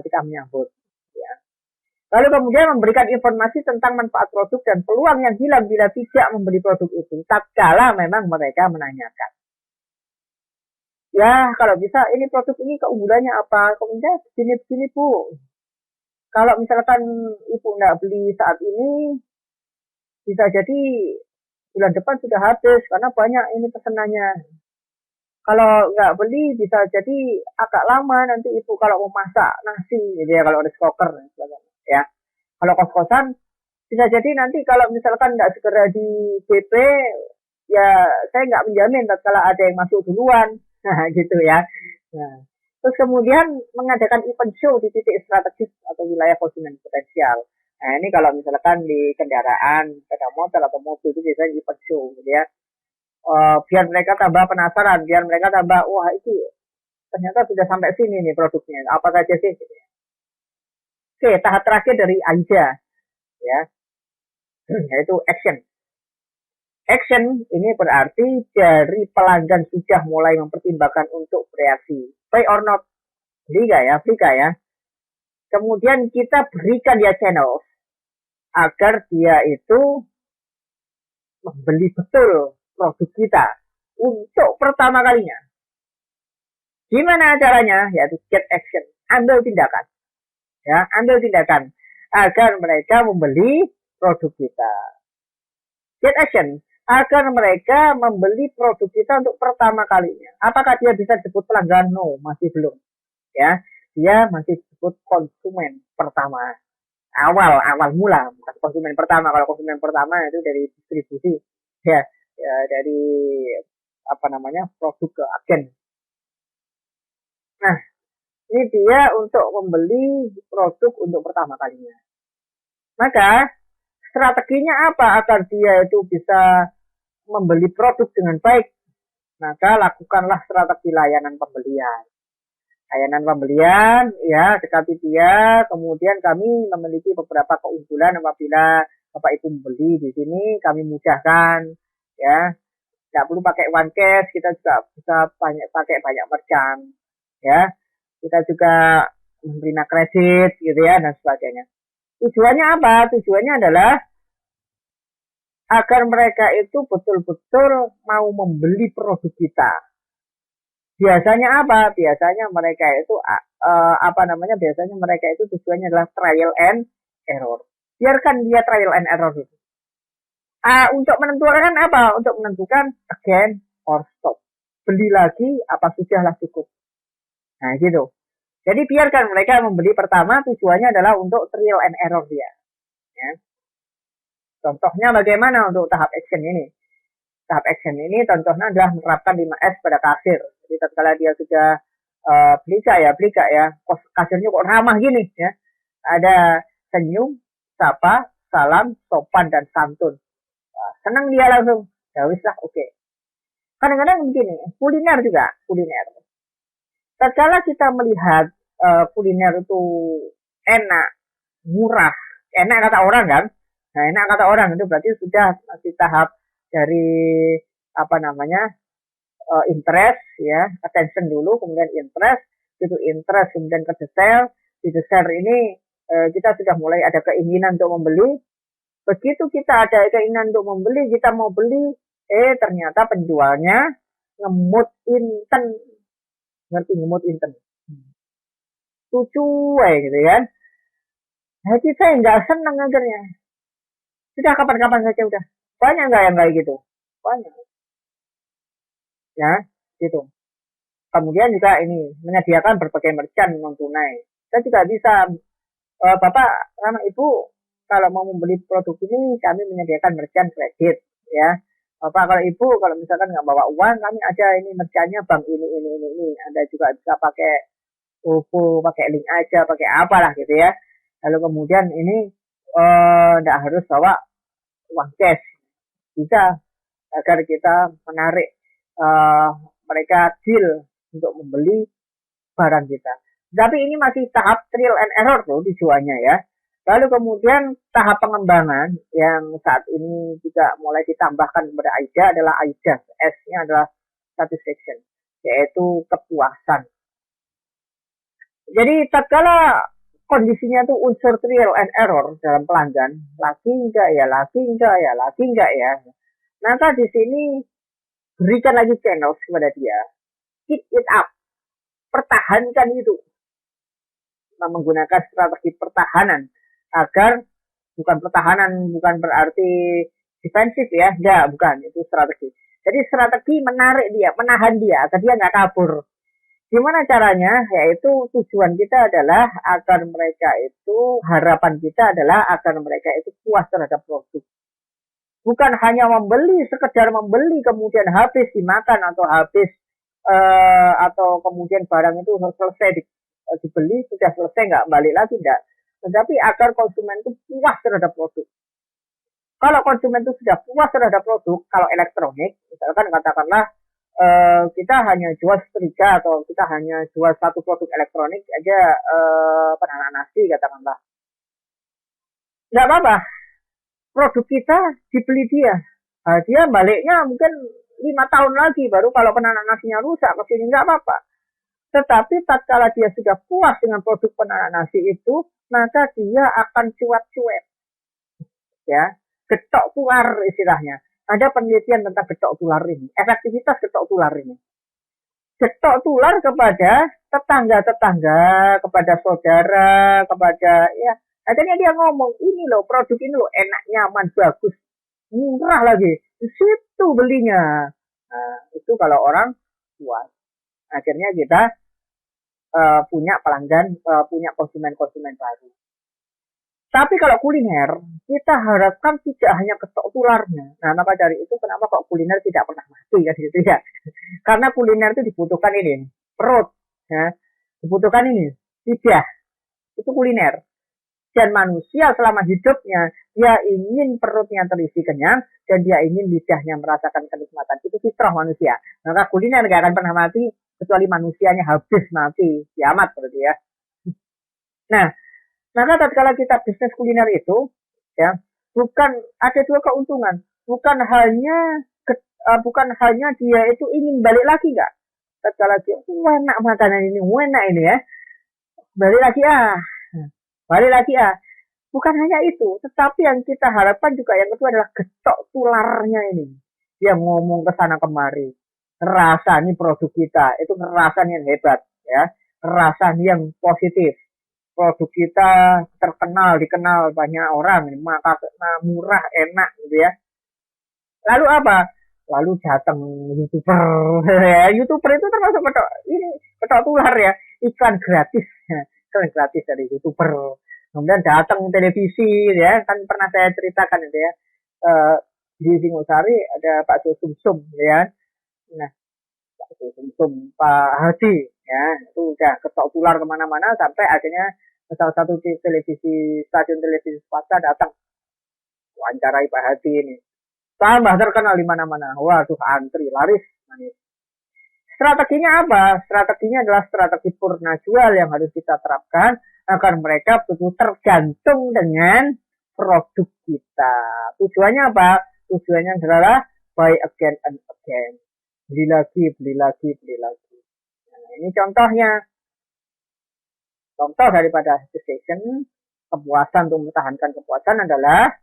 kita menyambut. Ya. Lalu kemudian memberikan informasi tentang manfaat produk dan peluang yang hilang bila tidak membeli produk itu. Tatkala memang mereka menanyakan. Ya, kalau bisa ini produk ini keunggulannya apa? Kemudian begini Bu. Kalau misalkan Ibu nggak beli saat ini, bisa jadi bulan depan sudah habis karena banyak ini pesanannya. Kalau nggak beli bisa jadi agak lama nanti Ibu kalau mau masak nasi gitu ya, kalau rice cooker ya. Kalau kos-kosan bisa jadi nanti kalau misalkan nggak segera di BP ya saya nggak menjamin kalau ada yang masuk duluan, gitu ya. Nah, terus kemudian mengadakan event show di titik strategis atau wilayah konsumen potensial. Nah ini kalau misalkan di kendaraan, sepeda motor atau mobil itu biasanya event show gitu ya. Biar mereka tambah penasaran, biar mereka tambah, wah itu ternyata sudah sampai sini nih produknya, apa saja sih? Oke, tahap terakhir dari AIDA, ya, yaitu action. Action ini berarti dari pelanggan sudah mulai mempertimbangkan untuk bereaksi, buy or not, beli nggak ya. Kemudian kita berikan dia channel agar dia itu membeli betul produk kita untuk pertama kalinya. Gimana caranya? Yaitu get action, ambil tindakan. Ya, ambil tindakan agar mereka membeli produk kita. Get action agar mereka membeli produk kita untuk pertama kalinya. Apakah dia bisa disebut pelanggan? No, masih belum. Ya, dia masih disebut konsumen pertama. Awal mula, bukan konsumen pertama. Kalau konsumen pertama itu dari distribusi. Ya, dari produk ke agen. Nah, Ini dia untuk membeli produk untuk pertama kalinya. Maka strateginya apa agar dia itu bisa membeli produk dengan baik? Maka lakukanlah strategi layanan pembelian. Layanan pembelian, ya, dekati dia. Kemudian kami memiliki beberapa keunggulan apabila Bapak Ibu membeli di sini, kami mudahkan, ya. Tidak perlu pakai one cash, kita juga bisa pakai banyak merchant, ya. Kita juga memberi kredit, gitu ya, dan sebagainya. Tujuannya apa? Tujuannya adalah agar mereka itu betul-betul mau membeli produk kita. Biasanya apa? Biasanya mereka itu biasanya mereka itu tujuannya adalah trial and error. Biarkan dia trial and error itu. Untuk menentukan apa? Untuk menentukan again or stop. Beli lagi apa sudahlah cukup. Nah, gitu. Jadi biarkan mereka membeli pertama, tujuannya adalah untuk trial and error dia. Ya. Contohnya bagaimana untuk tahap action ini? Tahap action ini contohnya adalah menerapkan 5S pada kasir. Jadi tatkala dia sudah beli gak ya, kasirnya kok ramah gini ya. Ada senyum, sapa, salam, sopan dan santun. Senang dia langsung. Ya wis lah, oke. Kadang-kadang begini, kuliner juga, kuliner. Tatkala kita melihat kuliner itu enak, murah, enak kata orang kan. Nah, enak kata orang itu berarti sudah masih tahap dari interest ya, attention dulu, kemudian interest, itu interest kemudian ke detail. Di detail ini kita sudah mulai ada keinginan untuk membeli. Begitu kita ada keinginan untuk membeli, kita mau beli, ternyata penjualnya ngemut inten. Ngerti ngemut inten? Cuy gitu kan. Nah, kita nggak senang akhirnya. Sudah kapan-kapan saja udah. Banyak nggak yang kayak gitu? Banyak. Ya, gitu. Kemudian juga ini menyediakan berbagai merchant non tunai. Kita juga bisa, Bapak sama Ibu kalau mau membeli produk ini kami menyediakan merchant kredit, ya. Bapak kalau Ibu kalau misalkan nggak bawa uang, kami ada ini merchantnya bank ini. Anda juga bisa pakai OVO, pakai link aja, pakai apalah gitu ya. Lalu kemudian ini nggak harus bawa uang cash, bisa agar kita menarik mereka deal untuk membeli barang kita. Tapi ini masih tahap trial and error tuh tujuannya ya. Lalu kemudian tahap pengembangan yang saat ini juga mulai ditambahkan kepada AIDA adalah AIDA. S-nya adalah satisfaction, yaitu kepuasan. Jadi tatkala kondisinya tuh unsur trial and error dalam pelanggan, lagi enggak ya. Maka di sini berikan lagi channel kepada dia. Keep it up. Pertahankan itu. Menggunakan strategi pertahanan. Agar bukan berarti defensif ya. Enggak, bukan. Itu strategi. Jadi strategi menarik dia, menahan dia agar dia nggak kabur. Gimana caranya? Yaitu tujuan kita adalah agar mereka itu, harapan kita adalah agar mereka itu puas terhadap produk. Bukan hanya sekedar membeli kemudian habis dimakan atau habis atau kemudian barang itu selesai dibeli sudah selesai nggak balik lagi enggak. Tetapi agar konsumen itu puas terhadap produk. Kalau konsumen itu sudah puas terhadap produk, kalau elektronik, misalkan katakanlah kita hanya jual setrika atau kita hanya jual satu produk elektronik aja, penanak nasi katakanlah. Nggak apa-apa. Produk kita dibeli dia. Nah, dia baliknya mungkin 5 tahun lagi baru kalau penanak nasinya rusak ke sini nggak apa-apa. Tetapi tatkala dia sudah puas dengan produk penanak nasi itu, maka dia akan cuap-cuap. Ya, getok tular istilahnya. Ada penelitian tentang getok tular ini, efektivitas getok tular ini. Getok tular kepada tetangga-tetangga, kepada saudara, kepada ya. Akhirnya dia ngomong, ini loh produk ini loh enak, nyaman, bagus, murah lagi. Di situ belinya. Nah, itu kalau orang puas. Akhirnya kita punya pelanggan, punya konsumen-konsumen baru. Tapi kalau kuliner, kita harapkan tidak hanya getok tularnya. Nah, maka dari itu kenapa kok kuliner tidak pernah mati kan gitu ya? Karena kuliner itu dibutuhkan ini perut, ya. dibutuhkan ini, lidah, itu kuliner. Dan manusia selama hidupnya, dia ingin perutnya terisi kenyang, dan dia ingin lidahnya merasakan kenikmatan. Itu fitrah manusia. Maka kuliner gak akan pernah mati, kecuali manusianya habis mati. Kiamat berarti ya. Nah, maka tatkala kita bisnis kuliner itu, ya, bukan ada dua keuntungan. Bukan hanya dia itu ingin balik lagi gak. Tatkala dia, enak makanan ini, enak ini ya. Balik lagi bukan hanya itu, tetapi yang kita harapkan juga yang kedua adalah getok tularnya ini, dia ngomong ke sana kemari, ngerasani produk kita itu ngerasani yang hebat ya, ngerasani yang positif, produk kita dikenal banyak orang, maka murah enak gitu ya. Lalu apa? Lalu datang YouTuber ya, YouTuber itu termasuk getok tular ya, iklan gratis dari YouTuber. Kemudian datang televisi ya, kan pernah saya ceritakan itu ya, di Singosari ada Pak Sumsum ya. Nah, Pak Sumsum, Pak Hadi ya, itu udah ketok tular kemana-mana sampai akhirnya salah satu stasiun televisi swasta datang wawancarai Pak Hadi ini, tambah terkenal di mana-mana. Waduh, antri laris manis. Strateginya apa? Strateginya adalah strategi purna jual yang harus kita terapkan agar mereka betul tergantung dengan produk kita. Tujuannya apa? Tujuannya adalah buy again and again. Beli lagi. Nah, ini contohnya. Contoh daripada station, kepuasan untuk mempertahankan kepuasan adalah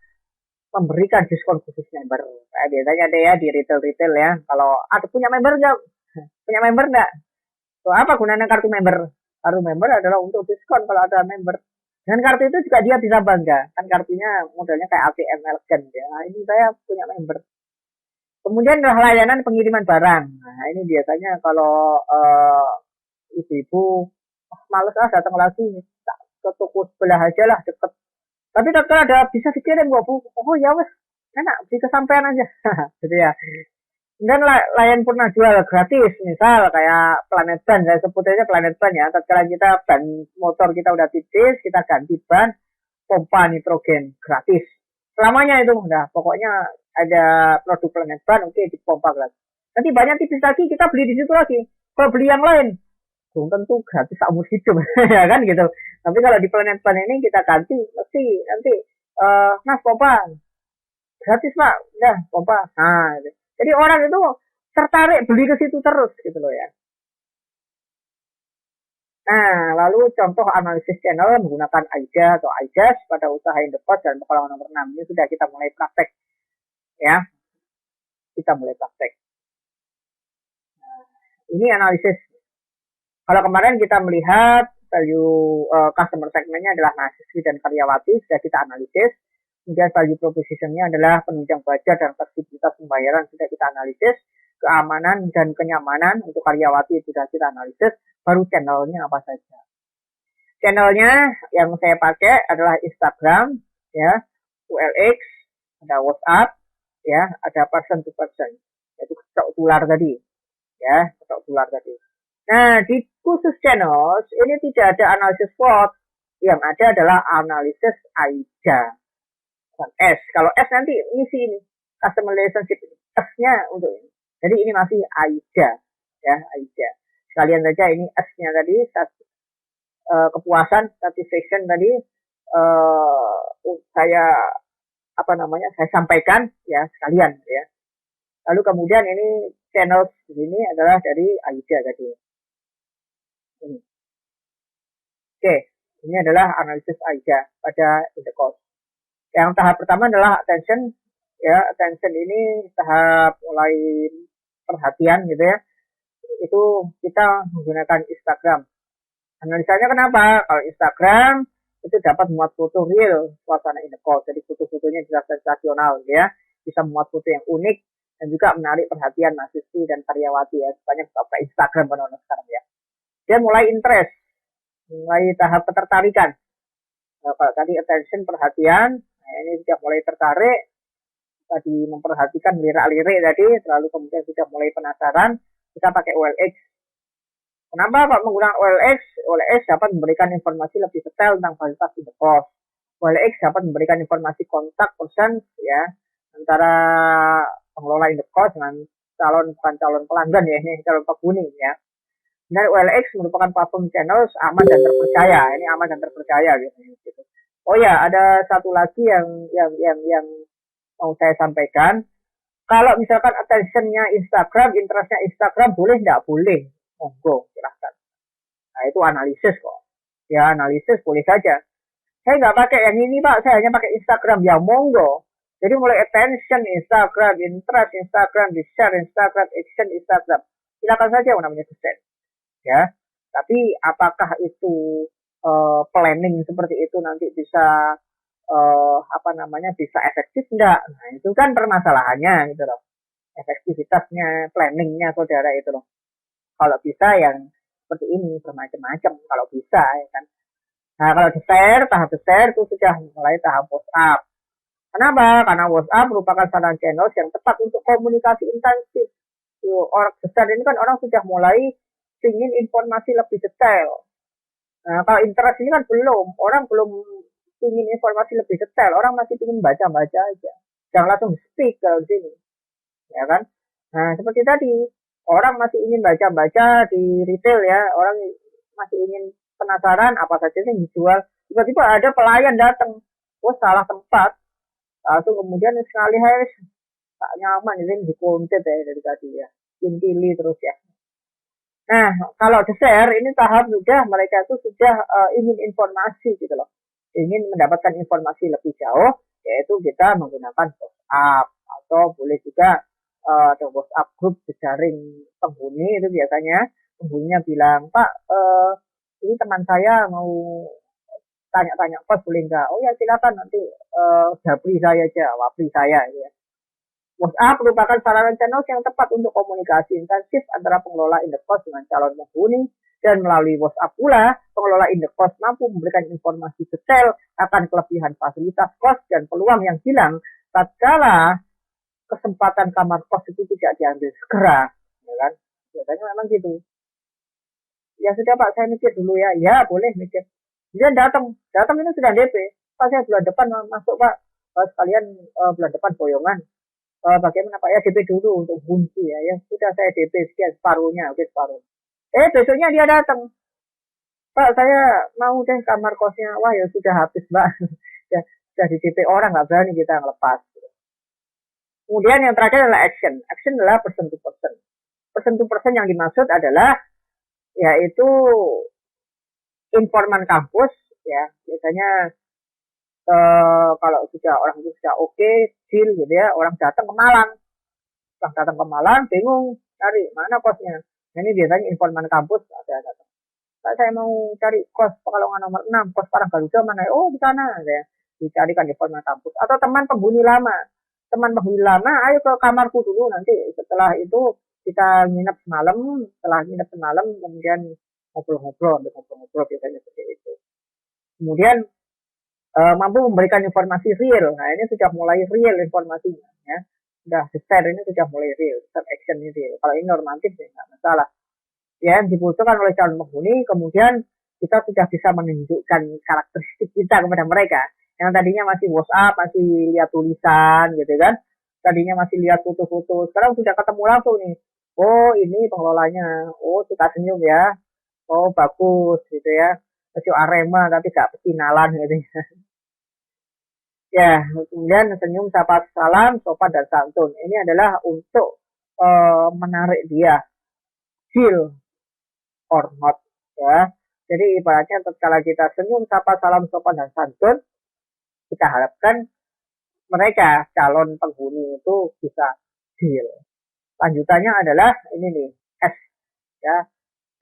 memberikan diskon khusus member. Kayak biasanya deh ya di retail ya. Kalau ada punya member nggak? Punya member nggak? So, apa gunanya kartu member? Kartu member adalah untuk diskon kalau ada member. Dengan kartu itu juga dia bisa bangga. Kan kartunya modelnya kayak ATM elegan ya. Nah, ini saya punya member. Kemudian adalah layanan pengiriman barang. Nah, ini biasanya kalau ibu-ibu males datang lagi ke toko sebelah aja lah deket. Tapi kalau ada bisa dikirim kok Bu. Oh ya wes, enak bisa kesampaian aja. Gitu ya. Dan layan purna jual gratis, misal kayak Planet Ban, saya sebut aja Planet Ban ya. Tatkala kita ban motor kita udah tipis, kita ganti ban, pompa nitrogen gratis. Selamanya itu udah, pokoknya ada produk Planet Ban, oke dipompa gratis. Nanti banyak tipis lagi, kita beli di situ lagi. Kalau beli yang lain, belum tentu gratis seumur hidup, ya kan gitu. Tapi kalau di Planet Ban ini kita ganti, mesti nanti, Mas pompa, gratis Pak, udah pompa. Nah, gitu. Jadi orang itu tertarik beli ke situ terus gitu loh ya. Nah, lalu contoh analisis channel menggunakan AIDA atau AIDAS pada usaha Indepos dan pengalaman nomor 6 ini sudah kita mulai praktek ya. Kita mulai praktek. Nah, ini analisis. Kalau kemarin kita melihat value customer segmentnya adalah mahasiswi dan karyawati, sudah kita analisis. Kemudian value proposition-nya adalah penunjang budget dan fleksibilitas pembayaran sudah kita analisis. Keamanan dan kenyamanan untuk karyawati sudah kita analisis. Baru channelnya apa saja. Channelnya yang saya pakai adalah Instagram, ya, OLX, ada WhatsApp, ya, ada person to person, yaitu ketok tular tadi, ya, ketok tular tadi. Nah, di khusus channels ini tidak ada analisis SWOT, yang ada adalah analisis AIDA. S. Kalau S nanti ngisi ini customer relationship S-nya untuk ini. Jadi ini masih AIDA ya, AIDA. Sekalian saja ini S-nya tadi kepuasan satisfaction tadi saya sampaikan ya sekalian ya. Lalu kemudian ini channel ini adalah dari AIDA tadi. Ini. Oke, ini adalah analisis AIDA pada Indekos. Yang tahap pertama adalah attention, ya, attention ini tahap mulai perhatian gitu ya. Itu kita menggunakan Instagram. Analisanya kenapa? Kalau Instagram itu dapat membuat foto real suasana Indekos. Jadi foto-fotonya jelas sensasional ya. Bisa membuat foto yang unik dan juga menarik perhatian mahasiswi dan karyawati ya. Banyak pakai Instagram benar-benar sekarang ya. Dia mulai interest, mulai tahap ketertarikan. Nah, kalau tadi attention perhatian, nah ini sudah mulai tertarik, tadi memperhatikan lirik-lirik tadi, lalu kemudian sudah mulai penasaran, kita pakai OLX. Kenapa Pak menggunakan OLX? OLX dapat memberikan informasi lebih detail tentang fasilitas in the cost. OLX dapat memberikan informasi kontak person ya antara pengelola in the cost dengan bukan calon pelanggan ya, ini calon penghuni ya. Dan OLX merupakan platform channel aman dan terpercaya. Ini aman dan terpercaya gitu. Oh ya, ada satu lagi yang mau saya sampaikan. Kalau misalkan attention-nya Instagram, interest-nya Instagram, boleh nggak? Boleh. Monggo, silahkan. Nah, itu analisis kok. Ya, analisis boleh saja. Saya nggak pakai yang ini, Pak. Saya hanya pakai Instagram. Ya, monggo. Jadi mulai attention Instagram, interest Instagram, di-share Instagram, action Instagram. Silakan saja yang namanya di-share. Ya, tapi apakah itu planning seperti itu nanti bisa bisa efektif enggak? Nah, itu kan permasalahannya gitu loh. Efektivitasnya, planningnya saudara itu loh. Kalau bisa yang seperti ini bermacam-macam kalau bisa ya kan. Nah, kalau di-share, tahap di-share itu sudah mulai tahap WhatsApp. Kenapa? Karena WhatsApp merupakan sarana channel yang tepat untuk komunikasi intensif. Orang besar ini kan orang sudah mulai ingin informasi lebih detail. Nah, kalau interest ini kan orang belum ingin informasi lebih detail, orang masih ingin baca-baca aja. Jangan langsung speak kalau di sini, ya kan? Nah, seperti tadi, orang masih ingin baca-baca di retail ya, orang masih ingin penasaran apa saja yang dijual. Tiba-tiba ada pelayan datang, salah tempat, langsung kemudian sekali harus tak nyaman ini dikuntit ya dari tadi ya, intili terus ya. Nah, kalau di-share ini tahap sudah mereka itu sudah ingin informasi gitu loh. Ingin mendapatkan informasi lebih jauh, yaitu kita menggunakan WhatsApp atau boleh juga ada WhatsApp grup jejaring penghuni itu biasanya penghuninya bilang, Pak, ini teman saya mau tanya-tanya kos boleh nggak? Oh ya silakan nanti japri saya aja, wapri saya gitu ya. WhatsApp merupakan sarana channel yang tepat untuk komunikasi intensif antara pengelola indekos dengan calon penghuni, dan melalui WhatsApp pula, pengelola indekos mampu memberikan informasi detail akan kelebihan fasilitas kos dan peluang yang hilang tatkala kesempatan kamar kos itu tidak diambil segera, ya kan? Biasanya memang gitu. Ya sudah Pak, saya mikir dulu ya. Ya boleh mikir. Dia datang ini sudah DP. Pak, saya bulan depan masuk Pak. Sekalian bulan depan boyongan. Bagaimana Pak ya, DP dulu untuk kunci ya, sudah saya DP sekian separuhnya, oke separuh. Besoknya dia datang, Pak saya mau deh kamar kosnya, wah ya sudah habis Mbak, ya sudah di DP orang nggak berani kita ngelepas. Kemudian yang terakhir adalah action adalah person to person yang dimaksud adalah yaitu informan kampus ya, biasanya kalau sudah orang itu sudah oke, deal gitu ya, orang datang ke Malang, bingung cari mana kosnya. Nah, ini biasanya informan kampus ada datang. Saya mau cari kos Pekalongan nomor 6, kos Paranggaruda mana? Oh di sana ya. Dicarikan informan kampus atau teman penghuni lama, ayo ke kamarku dulu nanti. Setelah itu kita nginep semalam, kemudian ngobrol biasanya seperti itu. Kemudian mampu memberikan informasi real. Nah, ini sudah mulai real informasinya ya. Sudah share ini sudah mulai real, action ini real. Kalau ini normatif ya nggak masalah. Ya, dibutuhkan oleh calon penghuni, kemudian kita sudah bisa menunjukkan karakteristik kita kepada mereka. Yang tadinya masih WhatsApp, masih lihat tulisan gitu kan. Tadinya masih lihat foto-foto, sekarang sudah ketemu langsung nih. Oh, ini pengelolanya. Oh, suka senyum ya. Oh, bagus gitu ya. Masih Arema tapi gak petinalan gitu ya. Ya, kemudian senyum, sapa salam, sopan dan santun. Ini adalah untuk menarik dia, deal or not, ya. Jadi ibaratnya tatkala kita senyum, sapa salam, sopan dan santun, kita harapkan mereka calon penghuni itu bisa deal. Lanjutannya adalah ini nih, S, ya.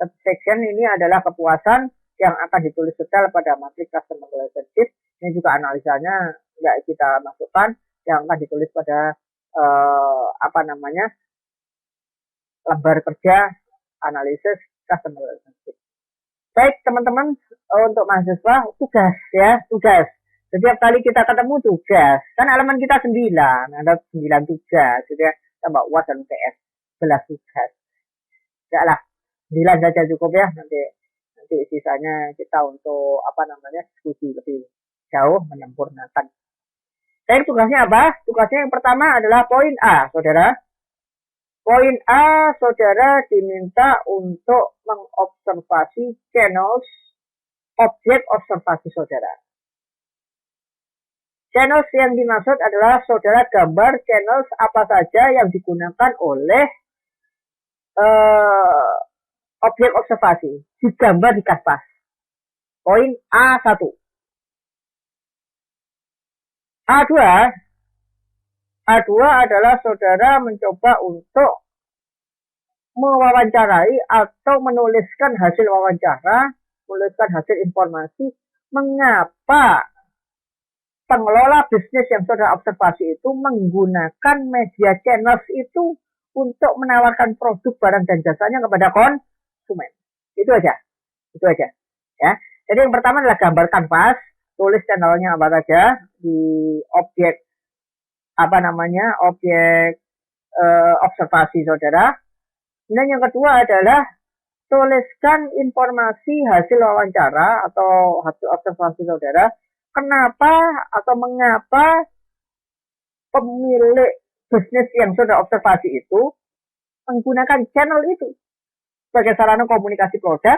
Satisfaction ini adalah kepuasan yang akan ditulis detail pada matrik customer relationship. Ini juga analisanya nggak kita masukkan, yang akan ditulis pada lembar kerja analisis customer relationship. Baik teman-teman, untuk mahasiswa tugas. Setiap kali kita ketemu tugas, kan halaman kita 9, ada 9 tugas, gitu ya, tambah UAS dan UTS, 11 tugas. Enggak lah, 9 saja cukup ya, nanti sisanya kita untuk diskusi lebih jauh menyempurnakan. Jadi tugasnya apa? Tugasnya yang pertama adalah poin A, saudara. Poin A, saudara diminta untuk mengobservasi channels objek observasi saudara. Channels yang dimaksud adalah saudara gambar channels apa saja yang digunakan oleh objek observasi. Digambar di kanvas. Poin A1. A2 adalah saudara mencoba untuk mewawancarai atau menuliskan hasil wawancara, menuliskan hasil informasi, mengapa pengelola bisnis yang saudara observasi itu menggunakan media channels itu untuk menawarkan produk, barang, dan jasanya kepada konsumen. Itu aja. Ya. Jadi yang pertama adalah gambar kanvas, tulis channelnya apa saja di objek observasi saudara. Dan yang kedua adalah tuliskan informasi hasil wawancara atau hasil observasi saudara. Kenapa atau mengapa pemilik bisnis yang saudara observasi itu menggunakan channel itu sebagai sarana komunikasi produk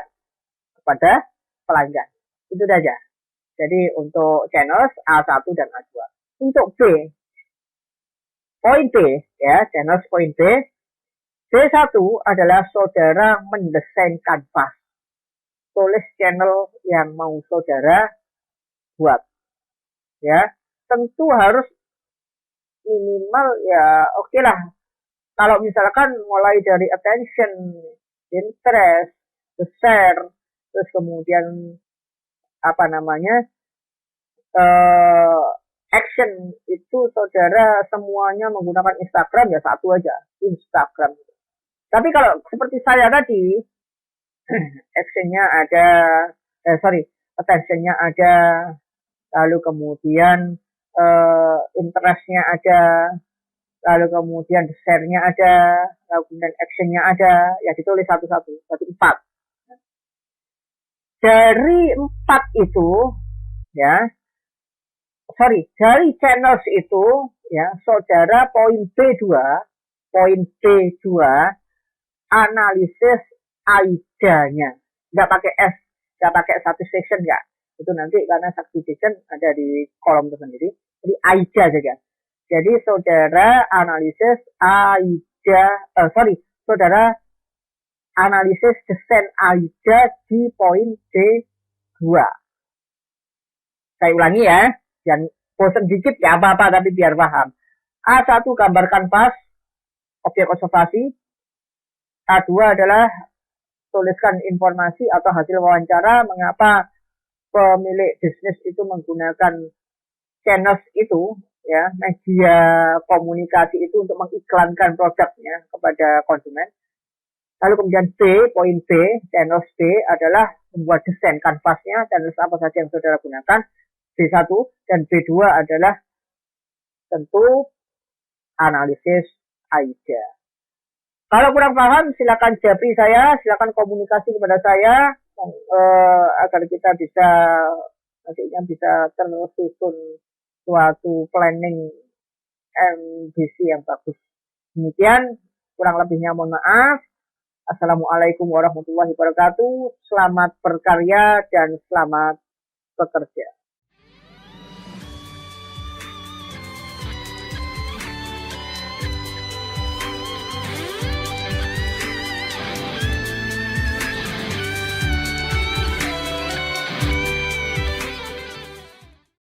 kepada pelanggan. Itu saja. Jadi untuk channels A1 dan A2. Untuk poin B, ya, channels poin B. B1 adalah saudara mendesain kanvas. Tulis channel yang mau saudara buat. Ya, tentu harus minimal ya oke lah. Kalau misalkan mulai dari attention, interest, share, terus kemudian action itu saudara semuanya menggunakan Instagram, ya satu aja, Instagram. Tapi kalau seperti saya tadi, actionnya ada, attentionnya ada, lalu kemudian interestnya ada, lalu kemudian share-nya ada, lalu kemudian actionnya ada, ya ditulis satu-satu, berarti 4. Dari 4 itu, dari channels itu, ya, saudara poin B2, analisis AIDA-nya. Nggak pakai S, nggak pakai satisfaction, nggak. Itu nanti karena satisfaction ada di kolom tersendiri. Jadi AIDA saja. Jadi saudara analisis saudara analisis desain AIDA di poin D2. Saya ulangi ya, jangan bosan dikit ya apa-apa tapi biar paham. A1 gambar kanvas, objek observasi. A2 adalah tuliskan informasi atau hasil wawancara mengapa pemilik bisnis itu menggunakan channels itu, ya, media komunikasi itu untuk mengiklankan produknya kepada konsumen. Lalu kemudian poin B, channels B adalah membuat desain kanvasnya, channels apa saja yang saudara gunakan. B1 dan B2 adalah tentu analisis AIDA. Kalau kurang paham, silakan japri saya, silakan komunikasi kepada saya agar kita nantinya bisa tersusun suatu planning MBC yang bagus. Demikian, kurang lebihnya mohon maaf. Assalamualaikum warahmatullahi wabarakatuh. Selamat berkarya dan selamat bekerja.